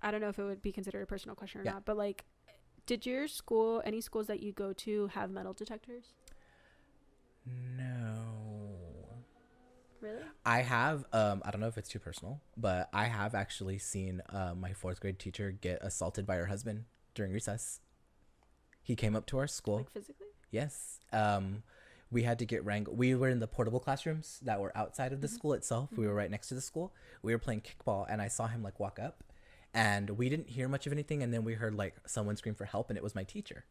I don't know if it would be considered a personal question or Yeah. not, but like, did your school, any schools that you go to, have metal detectors? No. Really? I have, I don't know if it's too personal, but I have actually seen my 4th grade teacher get assaulted by her husband during recess. He came up to our school. Like physically? Yes. We had to get wrangled. We were in the portable classrooms that were outside of the school itself. We were right next to the school. We were playing kickball, and I saw him like walk up, and we didn't hear much of anything. And then we heard like someone scream for help, and it was my teacher.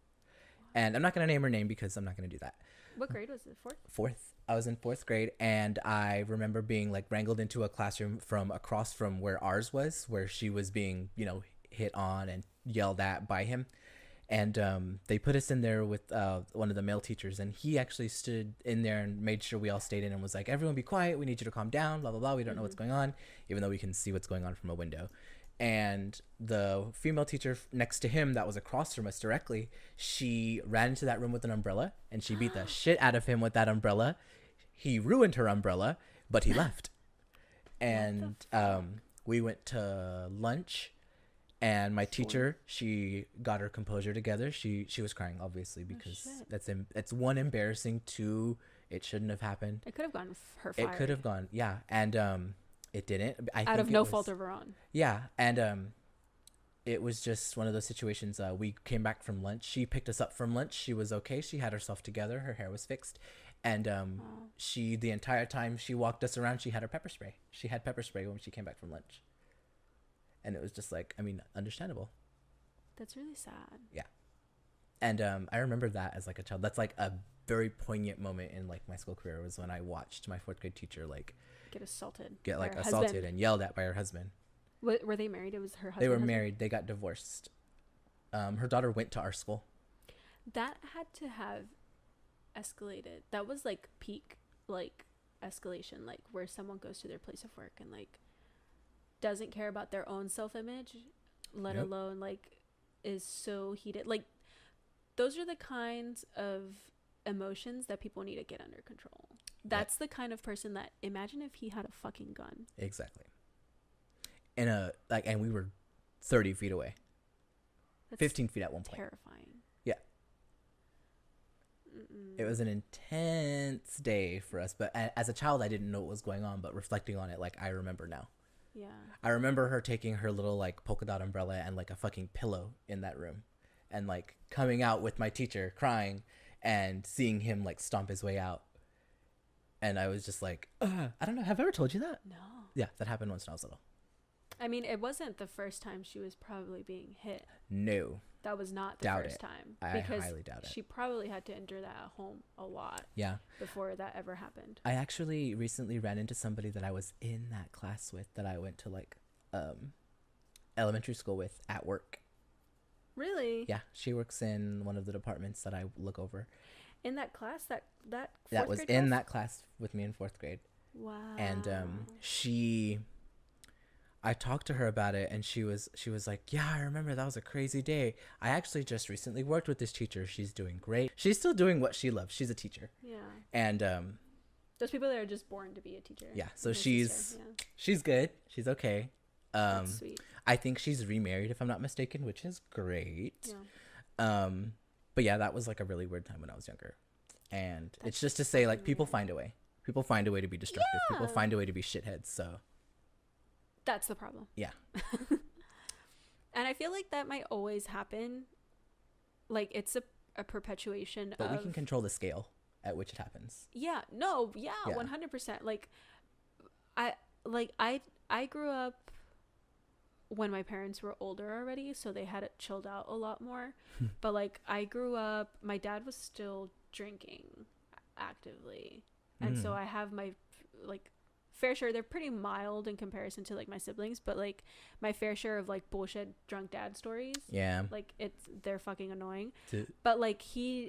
And I'm not going to name her name because I'm not going to do that. What grade was it? 4th? 4th. I was in 4th grade, and I remember being like wrangled into a classroom from across from where ours was, where she was being, you know, hit on and yelled at by him. And they put us in there with one of the male teachers, and he actually stood in there and made sure we all stayed in and was like, everyone be quiet. We need you to calm down, blah, blah, blah. We don't know what's going on, even though we can see what's going on from a window. And the female teacher next to him that was across from us directly, she ran into that room with an umbrella, and she beat the shit out of him with that umbrella. He ruined her umbrella, but he left. And we went to lunch. And my teacher, she got her composure together. She was crying, obviously, because it's one, embarrassing. 2, it shouldn't have happened. It could have gone her fired. It could have gone, yeah. And it didn't. Out of no fault of her own. Yeah, and it was just one of those situations. We came back from lunch. She picked us up from lunch. She was okay. She had herself together. Her hair was fixed. And she, the entire time she walked us around, she had her pepper spray. She had pepper spray when she came back from lunch. And it was just like, I mean, understandable. That's really sad. Yeah. And I remember that as like a child. That's like a very poignant moment in like my school career, was when I watched my 4th grade teacher like get assaulted and yelled at by her husband. Were they married? It was her husband. They were married. They got divorced. Her daughter went to our school. That had to have escalated. That was like peak like escalation, like where someone goes to their place of work and like doesn't care about their own self-image, let alone like is so heated. Like those are the kinds of emotions that people need to get under control. That's the kind of person that, imagine if he had a fucking gun. Exactly. And we were 30 feet away. That's 15 feet at one point. Terrifying. Yeah. It was an intense day for us, but as a child I didn't know what was going on, but reflecting on it, like I remember now. Yeah. I remember her taking her little like polka dot umbrella and like a fucking pillow in that room, and like coming out with my teacher crying and seeing him like stomp his way out. And I was just like, I don't know. Have I ever told you that? No. Yeah, that happened once when I was little. I mean, it wasn't the first time she was probably being hit. No. That was not the first time. I highly doubt it. She probably had to endure that at home a lot. Yeah. Before that ever happened. I actually recently ran into somebody that I was in that class with, that I went to like elementary school with at work. Really? Yeah, she works in one of the departments that I look over. In that class, that was in that class with me in 4th grade. Wow. And I talked to her about it, and she was like, yeah, I remember that was a crazy day. I actually just recently worked with this teacher. She's doing great. She's still doing what she loves. She's a teacher. Yeah. And Those people that are just born to be a teacher. Yeah, so My she's sister, yeah. she's good. She's okay. That's sweet. I think she's remarried if I'm not mistaken, which is great. Yeah. But yeah, that was like a really weird time when I was younger. And it's just to say, like, people find a way. People find a way to be destructive. People find a way to be shitheads. So that's the problem. yeah. And I feel like that might always happen. Like, it's a perpetuation But of... we can control the scale at which it happens. Yeah. No. Yeah. 100%. Like, I grew up when my parents were older already, so they had it chilled out a lot more. But like, I grew up, my dad was still drinking actively, and so I have my like fair share. They're pretty mild in comparison to like my siblings, but like my fair share of like bullshit drunk dad stories. Yeah, like they're fucking annoying. But like I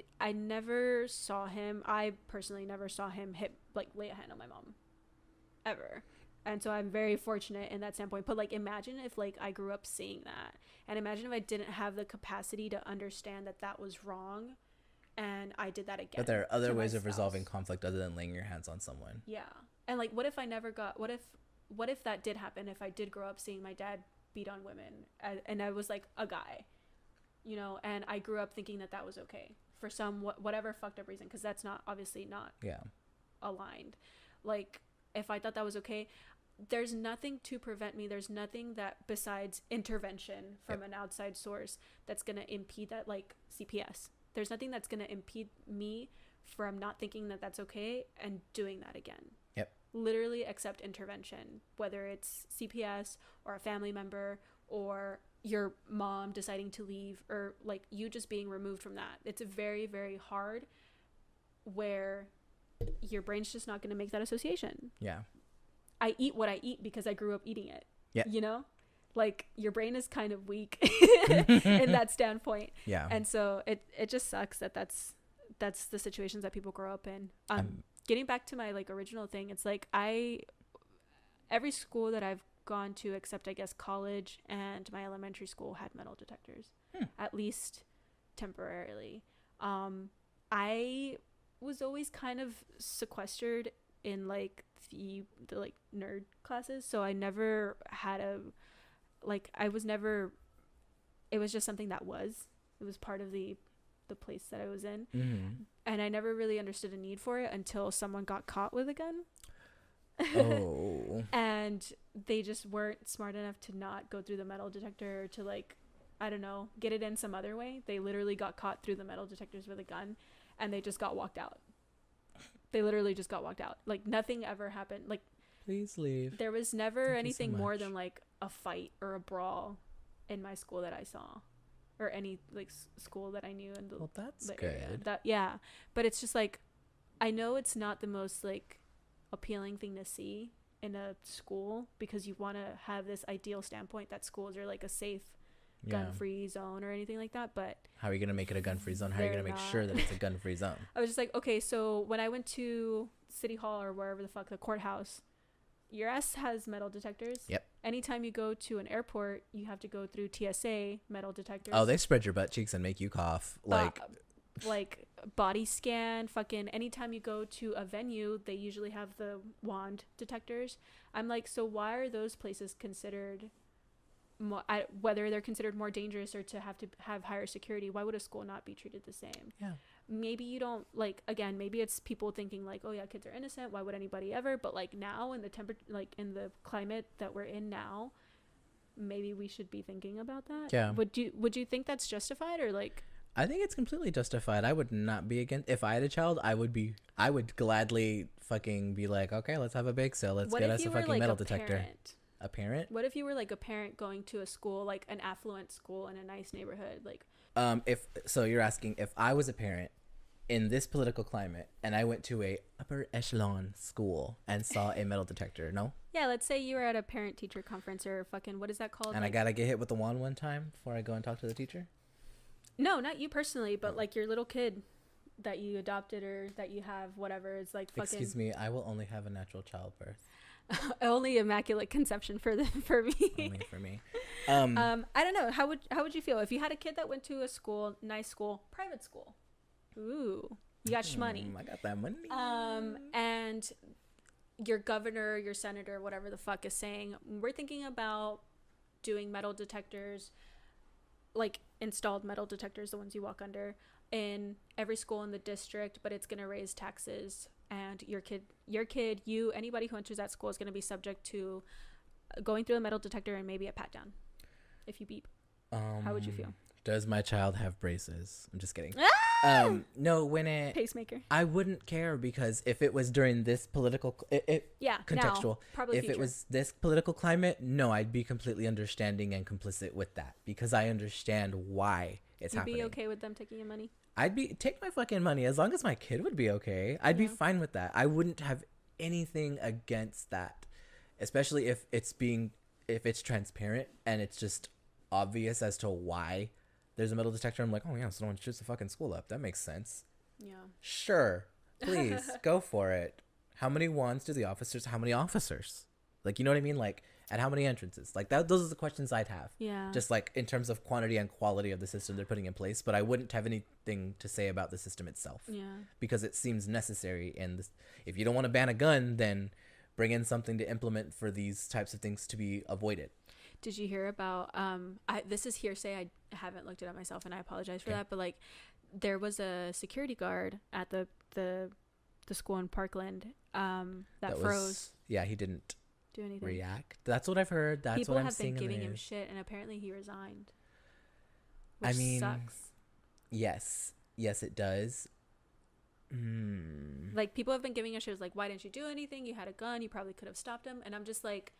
personally never saw him lay a hand on my mom ever. And so I'm very fortunate in that standpoint. But like, imagine if like I grew up seeing that, and imagine if I didn't have the capacity to understand that was wrong, and I did that again. But there are other ways of resolving conflict other than laying your hands on someone. Yeah. And like, what if that did happen? If I did grow up seeing my dad beat on women, and I was like a guy, you know, and I grew up thinking that was okay for some whatever fucked up reason, because that's obviously not aligned. Like, if I thought that was okay, there's nothing to prevent me. There's nothing that besides intervention from an outside source that's going to impede that, like CPS. There's nothing that's going to impede me from not thinking that that's okay and doing that again. Yep. Literally accept intervention, whether it's CPS or a family member or your mom deciding to leave, or like you just being removed from that. It's a very, very hard where your brain's just not going to make that association. Yeah. I eat what I eat because I grew up eating it. Yeah. You know? Like, your brain is kind of weak in that standpoint. Yeah. And so it just sucks that's the situations that people grow up in. Getting back to my like original thing, it's like every school that I've gone to, except I guess college and my elementary school, had metal detectors, at least temporarily. I was always kind of sequestered in like the like nerd classes, so I never had it was just something it was part of the place that I was in. And I never really understood a need for it until someone got caught with a gun. And they just weren't smart enough to not go through the metal detector, to like, I don't know, get it in some other way. They literally got caught through the metal detectors with a gun, and they just got walked out. They literally just got walked out. Like, nothing ever happened. Like, please leave. There was never anything more than like a fight or a brawl in my school that I saw, or any like school that I knew in the that's good area. But it's just like, I know it's not the most like appealing thing to see in a school, because you want to have this ideal standpoint that schools are like a safe gun-free zone or anything like that. But how are you gonna make it a gun-free zone? How are you gonna make sure that it's a gun-free zone? I was just like, okay, so when I went to City Hall or wherever the fuck, the courthouse, your ass has metal detectors. Yep. Anytime you go to an airport, you have to go through TSA metal detectors. Oh, they spread your butt cheeks and make you cough. Like body scan, fucking anytime you go to a venue, they usually have the wand detectors. I'm like, so why are those places considered whether they're considered more dangerous or to have higher security? Why would a school not be treated the same? Yeah. Maybe you don't, like, again, maybe it's people thinking like, oh yeah, kids are innocent, why would anybody ever? But like, now in the in the climate that we're in now, maybe we should be thinking about that. Yeah. Would you think that's justified, or like? I think it's completely justified. I would not be against. If I had a child, I would gladly fucking be like, okay, let's have a bake sale. Let's get us a fucking metal detector. A parent? What if you were like a parent going to a school, like an affluent school in a nice neighborhood, like? If so, you're asking if I was a parent in this political climate and I went to a upper echelon school and saw a metal detector. No. Yeah, let's say you were at a parent-teacher conference or fucking, what is that called? And like, I gotta get hit with the wand one time before I go and talk to the teacher. No, not you personally, but like your little kid that you adopted or that you have, whatever. It's like fucking. Excuse me, I will only have a natural childbirth. Only immaculate conception for me. Only for me. I don't know. How would you feel if you had a kid that went to a school, nice school, private school? Ooh. You got shmoney. I got that money. And your governor, your senator, whatever the fuck is saying, we're thinking about doing metal detectors, like installed metal detectors, the ones you walk under, in every school in the district, but it's going to raise taxes. And your kid, you, anybody who enters that school is going to be subject to going through a metal detector and maybe a pat down if you beep. How would you feel? Does my child have braces? I'm just kidding. No, when it Pacemaker. I wouldn't care, because if it was during this political, contextual. Now, probably if future. it was this political climate, no, I'd be completely understanding and complicit with that, because I understand why it's happening. You'd be okay with them taking your money? Take my fucking money as long as my kid would be okay. I'd be fine with that. I wouldn't have anything against that, especially if it's transparent and it's just obvious as to why there's a metal detector. I'm like, oh yeah, so no one shoots the fucking school up. That makes sense. Yeah. Sure, please go for it. How many wands do the officers? How many officers? Like, you know what I mean? Like, and how many entrances? Like that. Those are the questions I'd have. Yeah. Just like in terms of quantity and quality of the system they're putting in place, but I wouldn't have anything to say about the system itself. Yeah. Because it seems necessary, and if you don't want to ban a gun, then bring in something to implement for these types of things to be avoided. Did you hear about this is hearsay, I haven't looked it up myself and I apologize for that, but like there was a security guard at the school in Parkland that froze. Yeah, he didn't do anything. React. That's what I've heard. That's People what I'm have seeing been in the giving him news. shit, and apparently he resigned. I mean, sucks. Yes, it does. Like people have been giving us shit like, why didn't you do anything? You had a gun, you probably could have stopped him. And I'm just like,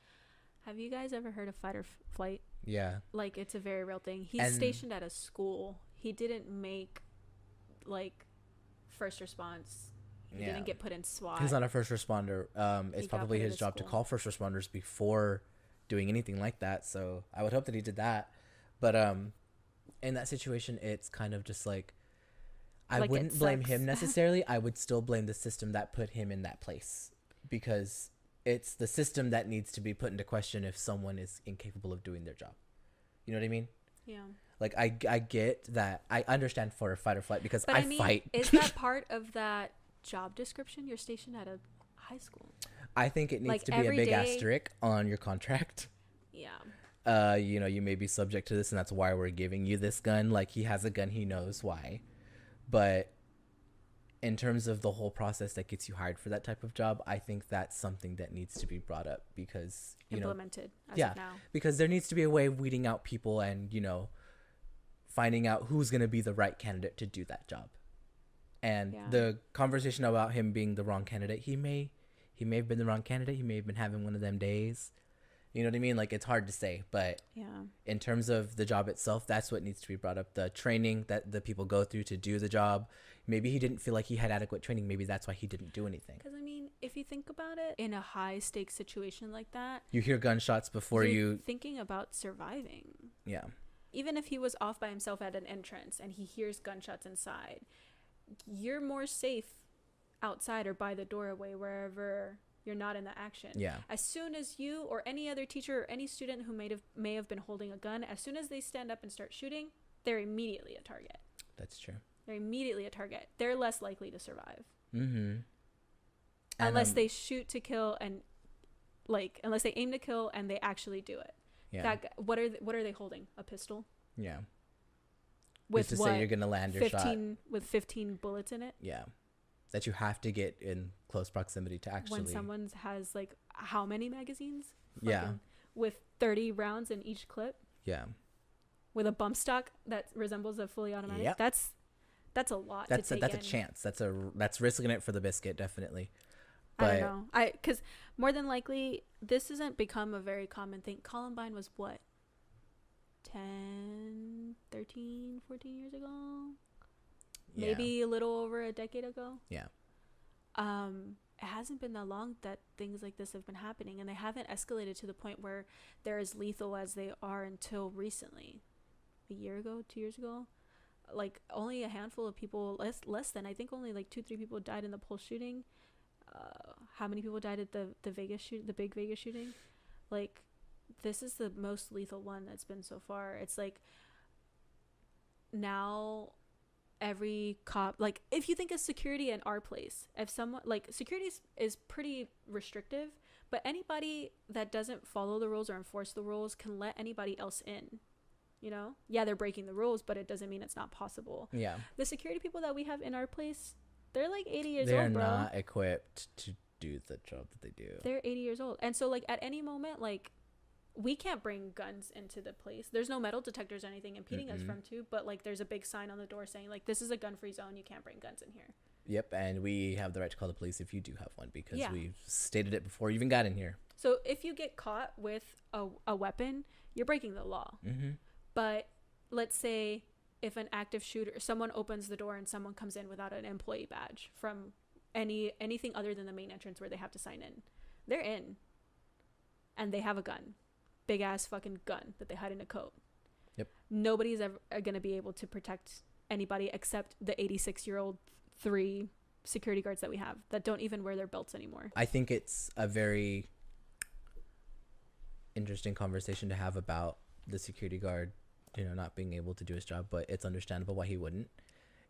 have you guys ever heard of fight or flight? Yeah. Like, it's a very real thing. He's stationed at a school. He didn't make like first response. He didn't get put in SWAT. He's not a first responder. It's probably his job to call first responders before doing anything like that. So I would hope that he did that. But in that situation, it's kind of just like, I wouldn't blame him necessarily. I would still blame the system that put him in that place, because it's the system that needs to be put into question if someone is incapable of doing their job. You know what I mean? Yeah. Like I get that. I understand for a fight or flight, because I fight. Is that part of that job description? You're stationed at a high school. I think it needs to be a big asterisk on your contract. Yeah. You may be subject to this, and that's why we're giving you this gun. Like, he has a gun, he knows why. But in terms of the whole process that gets you hired for that type of job, I think that's something that needs to be brought up, because implemented as of now. Because there needs to be a way of weeding out people and finding out who's going to be the right candidate to do that job. And the conversation about him being the wrong candidate, he may have been the wrong candidate. He may have been having one of them days. You know what I mean? Like, it's hard to say, but in terms of the job itself, that's what needs to be brought up. The training that the people go through to do the job. Maybe he didn't feel like he had adequate training. Maybe that's why he didn't do anything. Because, I mean, if you think about it, in a high-stakes situation like that, you hear gunshots before you're thinking about surviving. Yeah. Even if he was off by himself at an entrance and he hears gunshots inside, you're more safe outside or by the doorway, wherever you're not in the action. Yeah. As soon as you or any other teacher or any student who may have been holding a gun, as soon as they stand up and start shooting, they're immediately a target. That's true. They're immediately a target. They're less likely to survive. Mm-hmm. Unless they shoot to kill and unless they aim to kill and they actually do it. Yeah. What are they holding? A pistol? Yeah. With just to say you're gonna land your 15, shot with 15 bullets in it. Yeah. That you have to get in close proximity to actually. When someone has like how many magazines? Yeah. With 30 rounds in each clip. Yeah. With a bump stock that resembles a fully automatic. Yep. That's a lot. That's a chance. That's risking it for the biscuit, definitely. But I don't know. Because more than likely this hasn't become a very common thing. Columbine was what? 10, 13, 14 years ago? Yeah. Maybe a little over a decade ago. Yeah. It hasn't been that long that things like this have been happening, and they haven't escalated to the point where they're as lethal as they are until recently. A year ago, 2 years ago, like only a handful of people, less than, I think only like 2-3 people died in the Pulse shooting. How many people died at the big Vegas shooting? Like, this is the most lethal one that's been so far. It's like now every cop, like if you think of security in our place, if someone like security is pretty restrictive, but anybody that doesn't follow the rules or enforce the rules can let anybody else in, you know? Yeah, they're breaking the rules, but it doesn't mean it's not possible. Yeah. The security people that we have in our place, they're like 80 years They're old, bro. not equipped to do the job that they do. They're 80 years old. And so like at any moment, like we can't bring guns into the place. There's no metal detectors or anything impeding us from to, but like there's a big sign on the door saying like this is a gun-free zone. You can't bring guns in here. Yep, and we have the right to call the police if you do have one because we've stated it before you even got in here. So if you get caught with a weapon, you're breaking the law. Mm-hmm. But let's say if an active shooter, someone opens the door and someone comes in without an employee badge from anything other than the main entrance where they have to sign in, they're in, and they have a gun, big ass fucking gun that they hide in a coat. Yep. Nobody's ever gonna be able to protect anybody except the 86-year-old 3 security guards that we have that don't even wear their belts anymore. I think it's a very interesting conversation to have about the security guard, you know, not being able to do his job, but it's understandable why he wouldn't.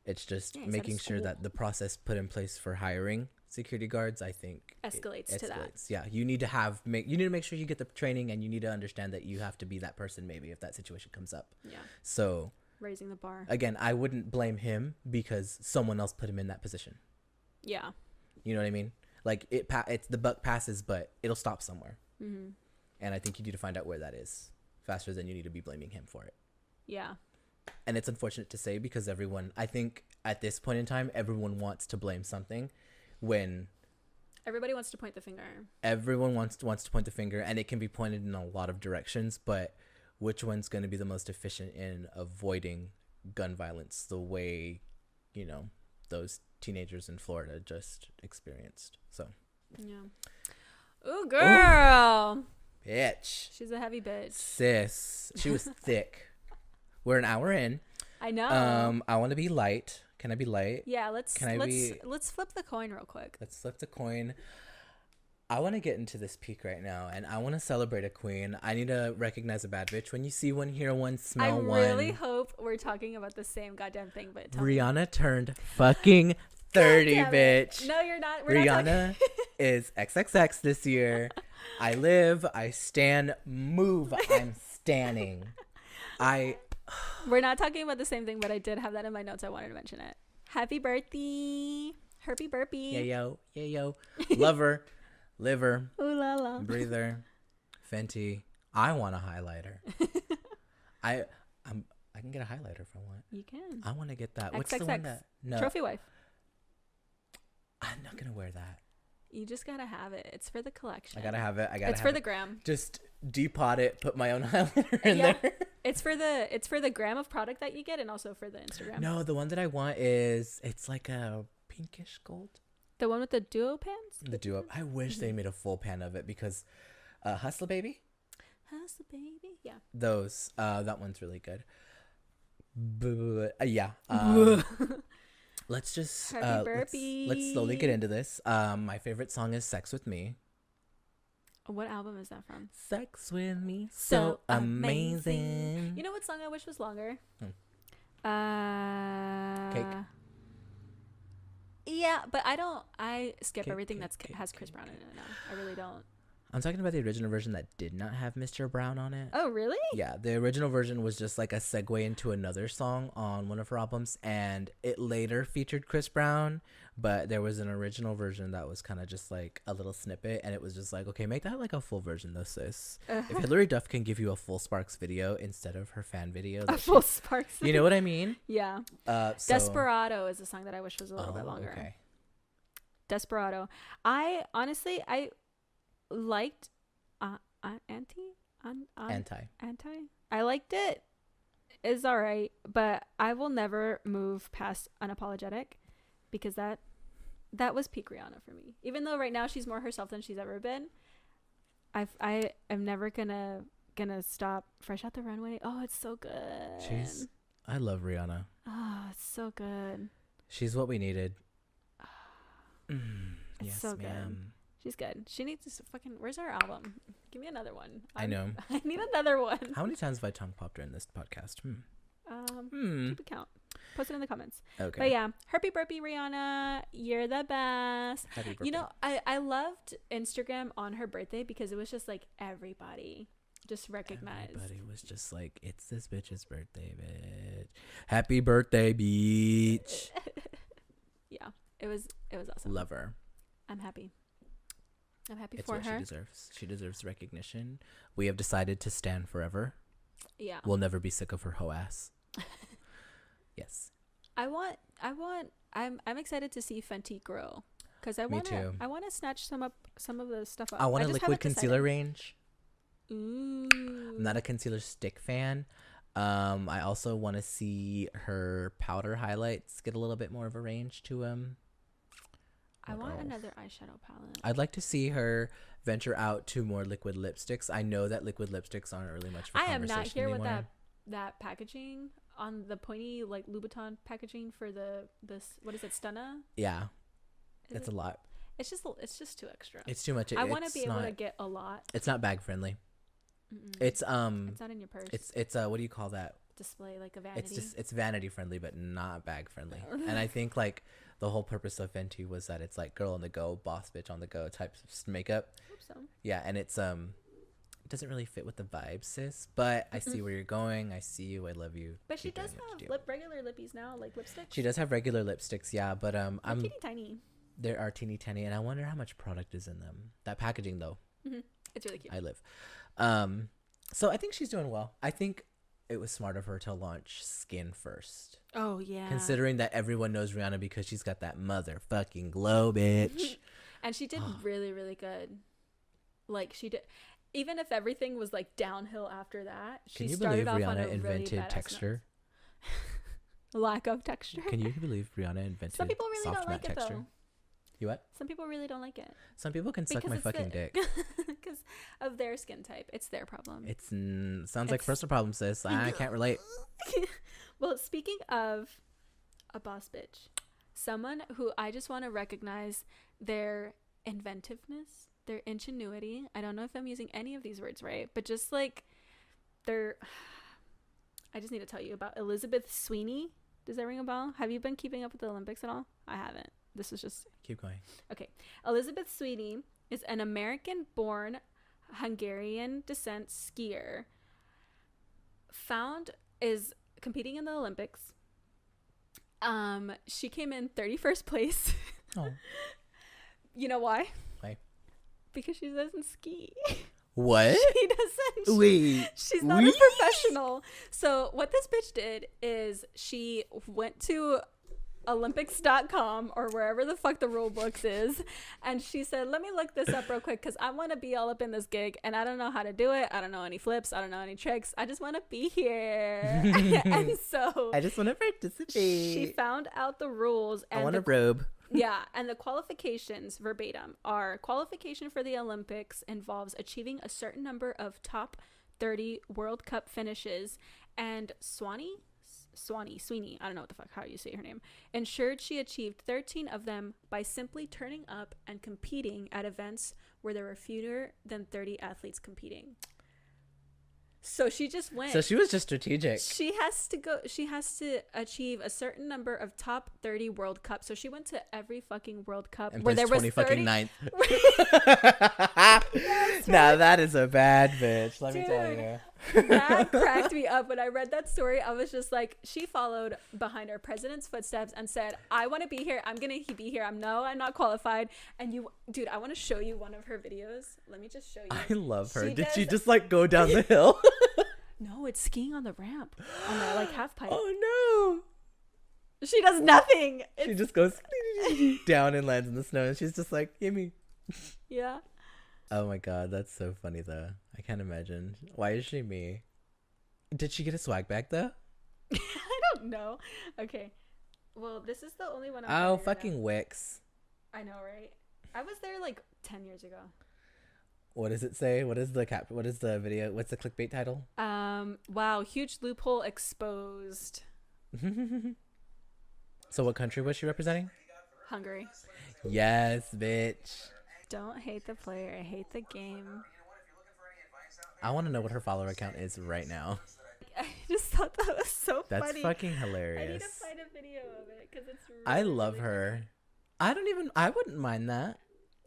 It's just making sure that the process put in place for hiring security guards, I think, escalates to that. Yeah, you need to make sure you get the training, and you need to understand that you have to be that person maybe if that situation comes up. Yeah. So raising the bar. Again, I wouldn't blame him because someone else put him in that position. Yeah. You know what I mean? Like it's the buck passes, but it'll stop somewhere. Mm-hmm. And I think you need to find out where that is faster than you need to be blaming him for it. Yeah. And it's unfortunate to say because I think at this point in time, everyone wants to blame something when everybody wants to point the finger. Everyone wants to point the finger, and it can be pointed in a lot of directions, but which one's going to be the most efficient in avoiding gun violence the way, you know, those teenagers in Florida just experienced. So. Yeah. Ooh, girl. Ooh, bitch. She's a heavy bitch. Sis. She was thick. We're an hour in. I know. I want to be light. Can I be light? Yeah, let's flip the coin real quick. Let's flip the coin. I want to get into this peak right now, and I want to celebrate a queen. I need to recognize a bad bitch. When you see one, hear one, smell one. I really hope we're talking about the same goddamn thing, but Rihanna turned fucking 30, bitch. No, you're not. Rihanna is XXX this year. I live, I stand, move, I'm standing. We're not talking about the same thing, but I did have that in my notes. I wanted to mention it. Happy birthday. Herpy burpee. Yeah, yo. Lover. Liver. Ooh la la. Breather. Fenty. I want a highlighter. I can get a highlighter if I want. You can. I want to get that. XXX. What's the one that? No. Trophy wife. I'm not going to wear that. You just got to have it. It's for the collection. I got to have it. It's for the gram. Just depot it, put my own highlighter in there. It's for the gram of product that you get, and also for the Instagram. No, the one that I want it's like a pinkish gold. The one with the duo pants? The duo. I wish they made a full pan of it because Hustler Baby. Yeah. Those. That one's really good. Yeah. Let's just let's slowly get into this. My favorite song is Sex With Me. What album is that from? Sex With Me. So amazing. You know what song I wish was longer? Cake. Yeah, but I skip everything that has Chris Brown in it now. I really don't. I'm talking about the original version that did not have Mr. Brown on it. Oh, really? Yeah, the original version was just like a segue into another song on one of her albums, and it later featured Chris Brown, but there was an original version that was kind of just like a little snippet, and it was just like, okay, make that like a full version though, sis. If Hilary Duff can give you a full Sparks video instead of her fan video. A full Sparks video. You know what I mean? Yeah. Desperado is a song that I wish was a little bit longer. Okay. Desperado. I liked Anti. I liked it. It's all right, but I will never move past Unapologetic because that was peak Rihanna for me. Even though right now she's more herself than she's ever been, I am never gonna stop. Fresh Out the Runway. Oh, it's so good. I love Rihanna. Oh, it's so good. She's what we needed. It's yes, so good. ma'am. She's good. She needs to fucking. Where's our album? Give me another one. I know. I need another one. How many times have I tongue popped during this podcast? Keep a count. Post it in the comments. Okay. But yeah, happy birthday, Rihanna. You're the best. Happy birthday. You know, I loved Instagram on her birthday because it was just like everybody just recognized. Everybody was just like, it's this bitch's birthday, bitch. Happy birthday, beach. Yeah, it was awesome. Love her. I'm happy. I'm happy It's for what her. she deserves. She deserves recognition. We have decided to stand forever. Yeah. We'll never be sick of her hoe ass. Yes. I'm excited to see Fenty grow because I Me too. want to snatch some of the stuff up. I want a just liquid haven't concealer decided. range. Ooh. I'm not a concealer stick fan. I also want to see her powder highlights get a little bit more of a range to them. I want else? another eyeshadow palette. I'd like to see her venture out to more liquid lipsticks. I know that liquid lipsticks aren't really much for I am conversation not here anymore. with that packaging on the pointy like Louboutin packaging for this what is it, Stunna? Yeah, Is it's it? a lot. It's just too extra. It's too much. I want to It's be able not- to get a lot. It's not bag friendly. Mm-mm. It's not in your purse. It's what do you call that? Display like a vanity. It's vanity friendly, but not bag friendly. And I think like the whole purpose of Fenty was that it's like girl on the go, boss bitch on the go type of makeup. I hope so. Yeah, and it's it doesn't really fit with the vibe, sis. But I see where you're going. I see you. I love you. But she Keep does doing what you have do. regular lippies now, like lipsticks. She does have regular lipsticks, yeah. But They're I'm teeny tiny. there are teeny tiny, and I wonder how much product is in them. That packaging though, It's really cute. I live. So I think she's doing well. I think it was smart of her to launch Skin first. Oh yeah. Considering that everyone knows Rihanna because she's got that motherfucking glow, bitch. And she did really, really good. Like she did, even if everything was like downhill after that. She Can you started believe off on a Rihanna invented really badass texture? note. Lack of texture. Can you believe Rihanna invented Some people really soft don't like matte it texture? though. You what? Some people really don't like it Some people can suck Because my it's fucking the- dick. because of their skin type. It's their problem. It's sounds like It's- personal problem, sis. I can't relate. Well, speaking of a boss bitch, someone who I just want to recognize their inventiveness, their ingenuity. I don't know if I'm using any of these words right, but just like their. I just need to tell you about Elizabeth Sweeney. Does that ring a bell? Have you been keeping up with the Olympics at all? I haven't. This was just Keep going. okay. Elizabeth Sweeney is an American-born Hungarian descent skier. Is competing in the Olympics. She came in 31st place. Oh. You know why? Why? Because she doesn't ski. What? She doesn't. Wait. She's not a professional. So what this bitch did is she went to Olympics.com or wherever the fuck the rule books is, and she said, let me look this up real quick because I want to be all up in this gig and I don't know how to do it. I don't know any flips. I don't know any tricks. I just want to be here. And so I just want to participate. she found out the rules and I want a robe. yeah, and the qualifications verbatim are qualification for the Olympics involves achieving a certain number of top 30 World Cup finishes, and Sweeney, I don't know what the fuck how you say her name, ensured she achieved 13 of them by simply turning up and competing at events where there were fewer than 30 athletes competing. So she just went. So she was just strategic. She has to achieve a certain number of top 30 World Cups. So she went to every fucking World Cup And where there was 20 30 fucking ninth. Now that is a bad bitch. Let me tell Dude. you. That cracked me up when I read that story. I was just like, she followed behind her president's footsteps and said, I want to be here. I'm gonna be here. I'm not qualified. And you, dude, I want to show you one of her videos. Let me just show you. I love her. She Did she does- just like go down the hill? No, it's skiing on the ramp on the like half pipe. Oh She does nothing. no. She just goes down and lands in the snow and she's just like, gimme. Yeah. Oh my god, that's so funny though. I can't imagine. Why is she me? Did she get a swag bag though? I don't know. Okay. Well, this is the only one I'm Oh, finding right fucking now. Wix. I know, right? I was there like 10 years ago. What does it say? What is the what is the video? What's the clickbait title? Wow, huge loophole exposed. So what country was she representing? Hungary. Yes, bitch. Don't hate the player, I hate the game. I want to know what her follower count is right now. I just thought that was so That's funny. fucking I need hilarious. to find a video of it because it's. Really, I love really her. I wouldn't mind that.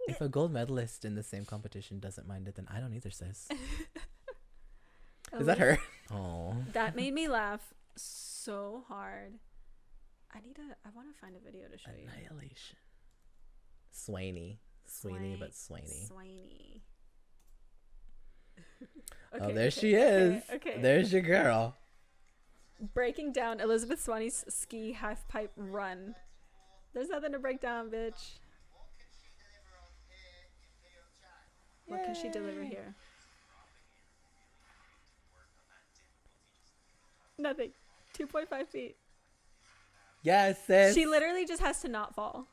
If a gold medalist in the same competition doesn't mind it, then I don't either, sis. Is that her? Oh. That made me laugh so hard. I want to find a video to show you. Annihilation. Sweeney, but Sweeney. Sweeney. Oh, there she is. Okay. There's your girl. Breaking down Elizabeth Swaney's ski half pipe run. There's nothing to break down, bitch. What can she deliver here? Nothing. 2.5 feet. Yes, sis. She literally just has to not fall.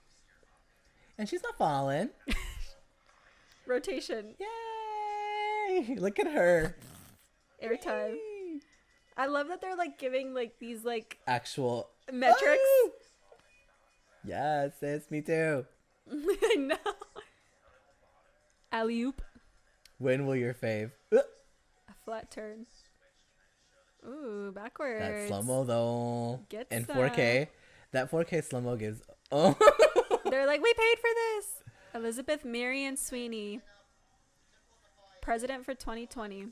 And she's not falling. Rotation. Yay! Look at her. Airtime. I love that they're like giving like these like Actual metrics. Oh! Yes, sis. Me too. I know. Alley-oop. When will your fave? A flat turn. Ooh, backwards. That slow-mo though. Get in some. 4K. That 4K slow-mo gives. Oh. They're like, we paid for this. Elizabeth Marion Sweeney, president for 2020.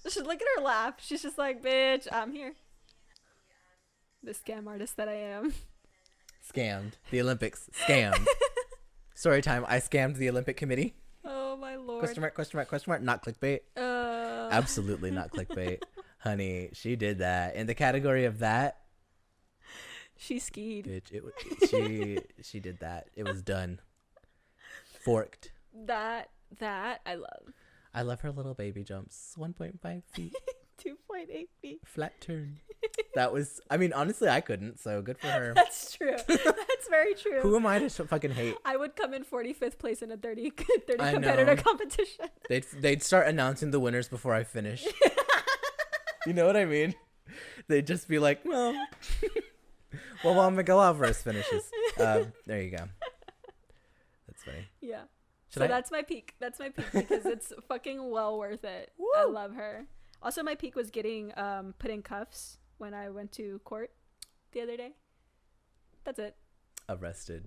Just look at her laugh. She's just like, bitch, I'm here. The scam artist that I am. Scammed. The Olympics. Scammed. Story time. I scammed the Olympic Committee. Oh my lord. Question mark, question mark, question mark. Not clickbait. Absolutely not clickbait. Honey, she did that. In the category of that, she skied. bitch, she did that. It was done. Forked. That I love. I love her little baby jumps. 1.5 feet. 2.8 feet. Flat turn. That was, I mean, honestly, I couldn't, so good for her. That's true. That's very true. Who am I to fucking hate? I would come in 45th place in a 30 I competitor know. competition. They'd start announcing the winners before I finish. You know what I mean? They'd just be like, well, while Miguel Alvarez finishes. There you go. That's funny. Yeah. Should So I? that's my peak. That's my peak because it's fucking well worth it. Woo! I love her. Also, my peak was getting put in cuffs when I went to court the other day. That's it. Arrested.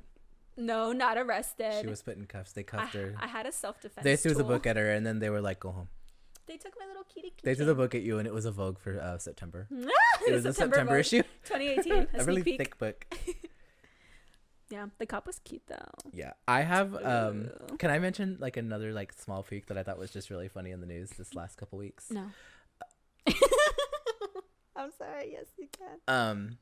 No, not arrested. She was put in cuffs. They cuffed her. I had a self-defense They threw the tool. book at her, and then they were like, go home. They took my little kitty. They threw the book at you, and it was a Vogue for September. It It was a September Vogue, issue. 2018. A A really sneak peek. thick book. Yeah, the cop was cute though. Yeah. I have, Ooh. can I mention like another like small peak that I thought was just really funny in the news this last couple weeks? No. I'm sorry. Yes, you can.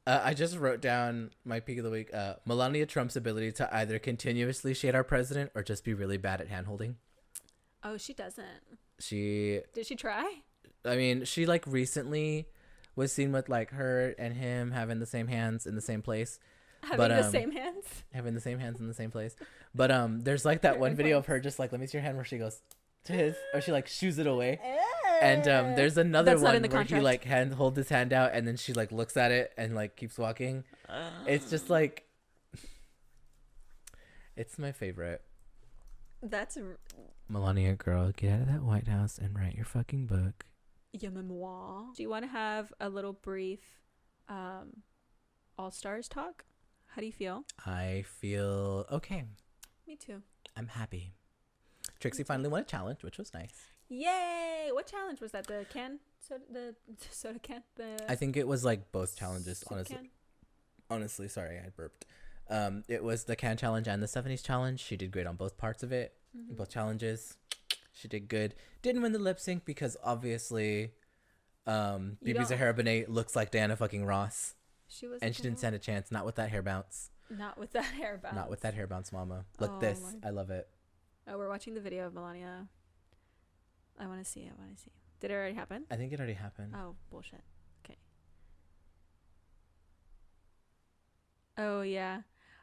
I just wrote down my peak of the week. Melania Trump's ability to either continuously shade our president or just be really bad at handholding. Oh, she doesn't. Did she try? I mean, she like recently was seen with like her and him having the same hands in the same place. Having the same hands. Having the same hands in the same place. But there's like that one video of her just like, let me see your hand, where she goes to his, or she like shoos it away. And there's another That's not one in the where he contract. like holds his hand out and then she like looks at it and like keeps walking. It's just like, it's my favorite. That's Melania, girl, get out of that White House and write your fucking book. your memoir. Do you want to have a little brief All-Stars talk? How do you feel? I feel okay. Me too. I'm happy. Trixie finally won a challenge, which was nice. Yay! What challenge was that? The can? The soda can? I think it was like both challenges, soup honestly. can? Honestly, sorry, I burped. It was the can challenge and the 70s challenge. She did great on both parts of it. Mhm. Both challenges. She did good. Didn't win the lip sync because obviously Bibi don't- Zahara Benet looks like Diana fucking Ross. She was. And she didn't stand a chance. Not with that hair bounce. Not with that hair bounce. Not with that hair bounce, mama. Look Oh this. my- I love it. Oh, we're watching the video of Melania. I want to see. Did it already happen? I think it already happened. Oh, bullshit. Okay. Oh, yeah.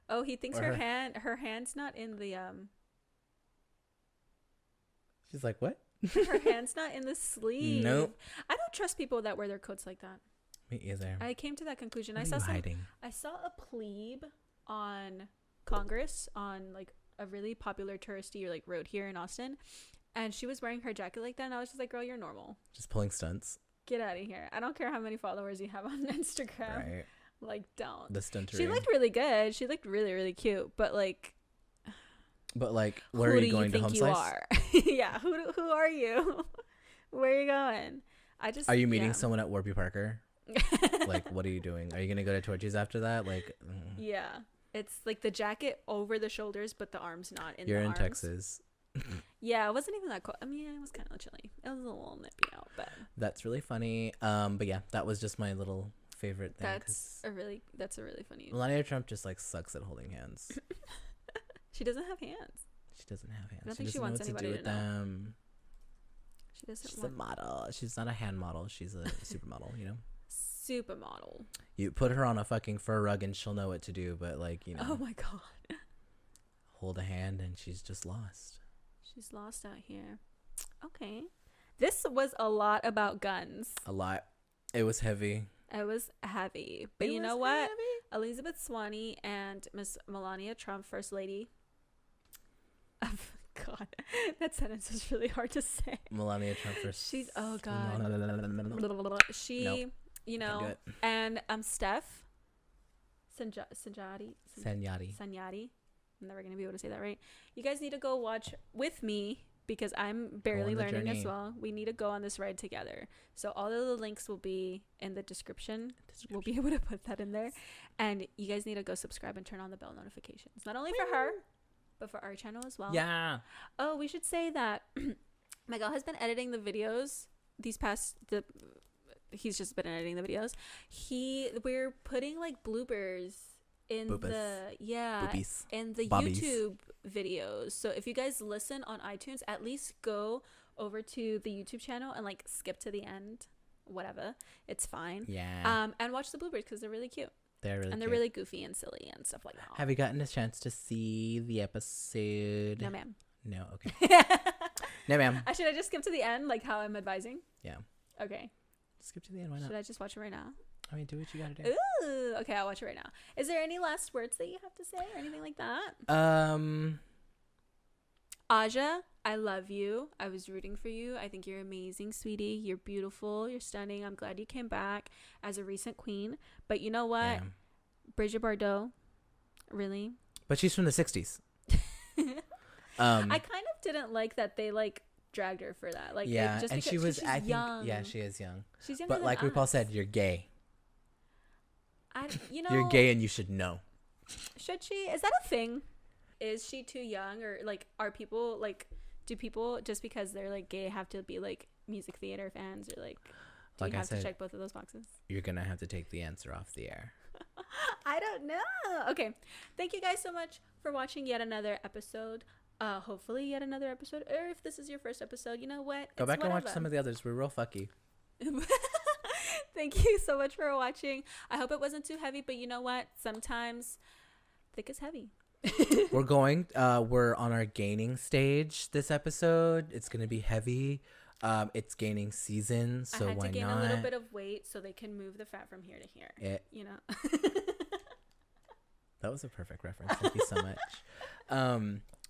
Oh, he thinks Or her her- hand's not in the, She's like, what? her hand's not in the sleeve. Nope. I don't trust people that wear their coats like that. Me either. I came to that conclusion. What I are saw you some, hiding? I saw a plebe on Congress on like a really popular touristy or like road here in Austin, and she was wearing her jacket like that, and I was just like, girl, you're normal. Just pulling stunts. Get out of here. I don't care how many followers you have on Instagram. Right. Like, don't. The stuntery. She looked really good. She looked really, really cute. But like, where are you going to home you slice? Are? Yeah. Who are you? Where are you going? Are you meeting someone at Warby Parker? Like, what are you doing? Are you gonna go to Torchy's after that? Like, yeah, it's like the jacket over the shoulders, but the arms not in. You're the in arms. Texas. Yeah, it wasn't even that cold. I mean, it was kind of chilly. It was a little nippy out, but that's really funny. But yeah, that was just my little favorite thing. That's a really funny. Melania Trump just like sucks at holding hands. She doesn't have hands. She doesn't have hands. I don't think she she wants doesn't know what anybody to do with them. She doesn't. She's a model. She's not a hand model. She's a supermodel. You know. Supermodel. You put her on a fucking fur rug and she'll know what to do. But like, you know. Oh my god. Hold a hand and she's just lost. She's lost out here. Okay. This was a lot about guns. A lot. It was heavy. It was heavy. But you know what? Elizabeth Swanee and Miss Melania Trump, First Lady. God, that sentence is really hard to say. Melania Trump first. She's, oh God. She, nope. You know, and Stef Sanjati. I'm never going to be able to say that right. You guys need to go watch with me because I'm barely learning as well. We need to go on this ride together. So all of the links will be in the description. We'll be able to put that in there. And you guys need to go subscribe and turn on the bell notifications. Not only for her, but for our channel as well. Yeah. Oh, we should say that Miguel has been editing the videos he's just been editing the videos. We're putting like bloopers in Boobies. in the Bobbies. YouTube videos. So if you guys listen on iTunes, at least go over to the YouTube channel and like skip to the end, whatever. It's fine. Yeah. And watch the bloopers because they're really cute. They're really and they're cute. really goofy and silly and stuff like that. Have you gotten a chance to see the episode? No, ma'am. No, okay. No, ma'am. Should I just skip to the end, like how I'm advising? Yeah. Okay. Skip to the end. Why not? Should I just watch it right now? I mean, do what you gotta do. Ooh, okay, I'll watch it right now. Is there any last words that you have to say or anything like that? Aja, I love you. I was rooting for you. I think you're amazing, sweetie. You're beautiful. You're stunning. I'm glad you came back as a recent queen. But you know what? Yeah. Bridget Bardot, really? But she's from the 60s. I kind of didn't like that they like dragged her for that. Like, yeah, just and because she was. she's I think. young. Yeah, she is young. She's younger but like than RuPaul us. said, you're gay. You're gay and you should know. Should she? Is that a thing? Is she too young, or like are people like? Do people just because they're like gay have to be like music theater fans, or like? Do you have to check both of those boxes? You're gonna have to take the answer off the air. I don't know. Okay, thank you guys so much for watching yet another episode. Hopefully yet another episode, or if this is your first episode, you know what? Go back and watch some of the others. We're real fucky. Thank you so much for watching. I hope it wasn't too heavy, but you know what? Sometimes thick is heavy. We're on our gaining stage this episode. It's gonna be heavy. It's gaining season, so why not? I had to gain a little bit of weight so they can move the fat from here to here. You know. That was a perfect reference. Thank you so much.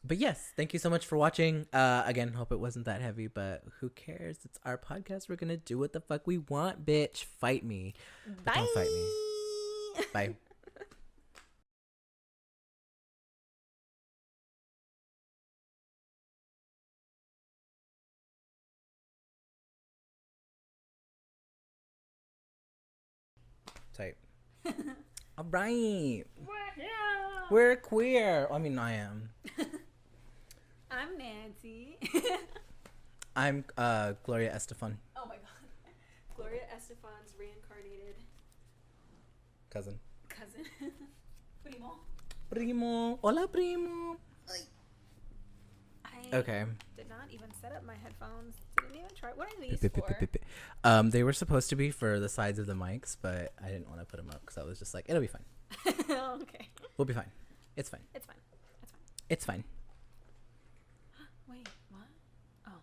But yes, thank you so much for watching. Again, hope it wasn't that heavy, but who cares? It's our podcast. We're gonna do what the fuck we want, bitch. Fight me. Bye. Don't fight me. Bye. Type. All right. We're queer. I mean, I am. I'm Nancy. I'm Gloria Estefan. Oh my god. Gloria Estefan's reincarnated cousin. Primo. Hola, primo. I okay. Did not even set up my headphones. Didn't even try. What are these for? They were supposed to be for the sides of the mics, but I didn't want to put them up because I was just like, it'll be fine. Okay. We'll be fine. It's fine. It's fine. It's fine. Wait, what? Oh.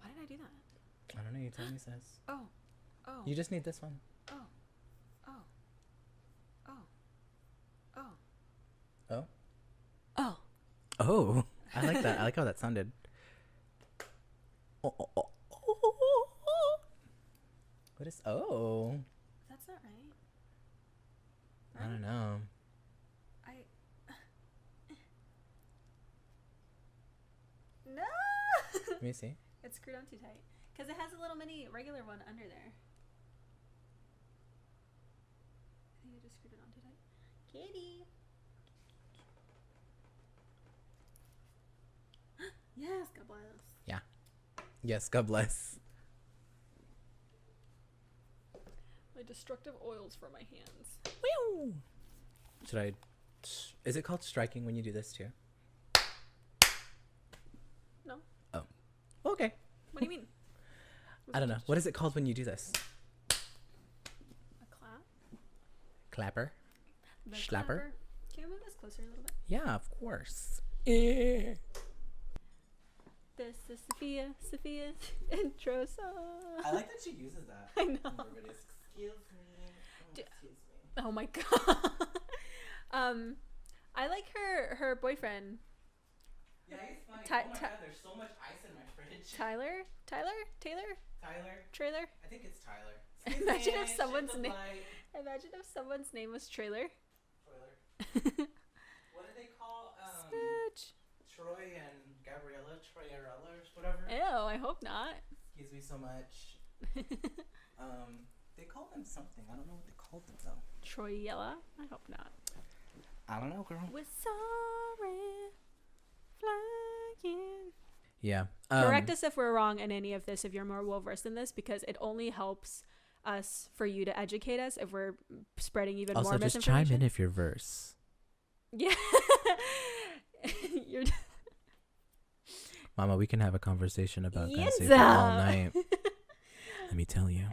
Why did I do that? I don't know. You tell me, sis. Oh. You just need this one. Oh. Oh. I like that. I like how that sounded. What is oh? That's not right. I don't know. No. Let me see. It's screwed on too tight because it has a little mini regular one under there. I think I just screwed it on too tight. Kitty. Yes, God bless. Yeah. Yes, God bless. My destructive oils for my hands. Whew. Should I? Is it called striking when you do this too? No. Oh. Okay. What do you mean? I don't know. What is it called when you do this? A clap? Clapper? The Schlapper? clapper. Can you move this closer a little bit? Yeah, of course. This is Sophia's intro song. I like that she uses that. I know. Everybody's, excuse me. Excuse me. Oh my god. I like her boyfriend. Yeah, he's funny. Ty- oh my Ty- god, there's so much ice in my fridge. Taylor? Trailer? I think it's Tyler. Excuse Imagine me, if someone's shit the name. light. Imagine if someone's name was Trailer. Trailer. What do they call Stitch. Troy and Gabriella? Troyarella or whatever? Ew, I hope not. Excuse me so much. They call them something. I don't know what they called them though. Troyella? I hope not. I don't know, girl. We're sorry. Flying. Yeah. Correct us if we're wrong in any of this if you're more well versed in this, because it only helps us for you to educate us if we're spreading even also, more just misinformation. chime in if you're verse. Yeah. You're Mama, we can have a conversation about gun Yes. safety all night. Let me tell you.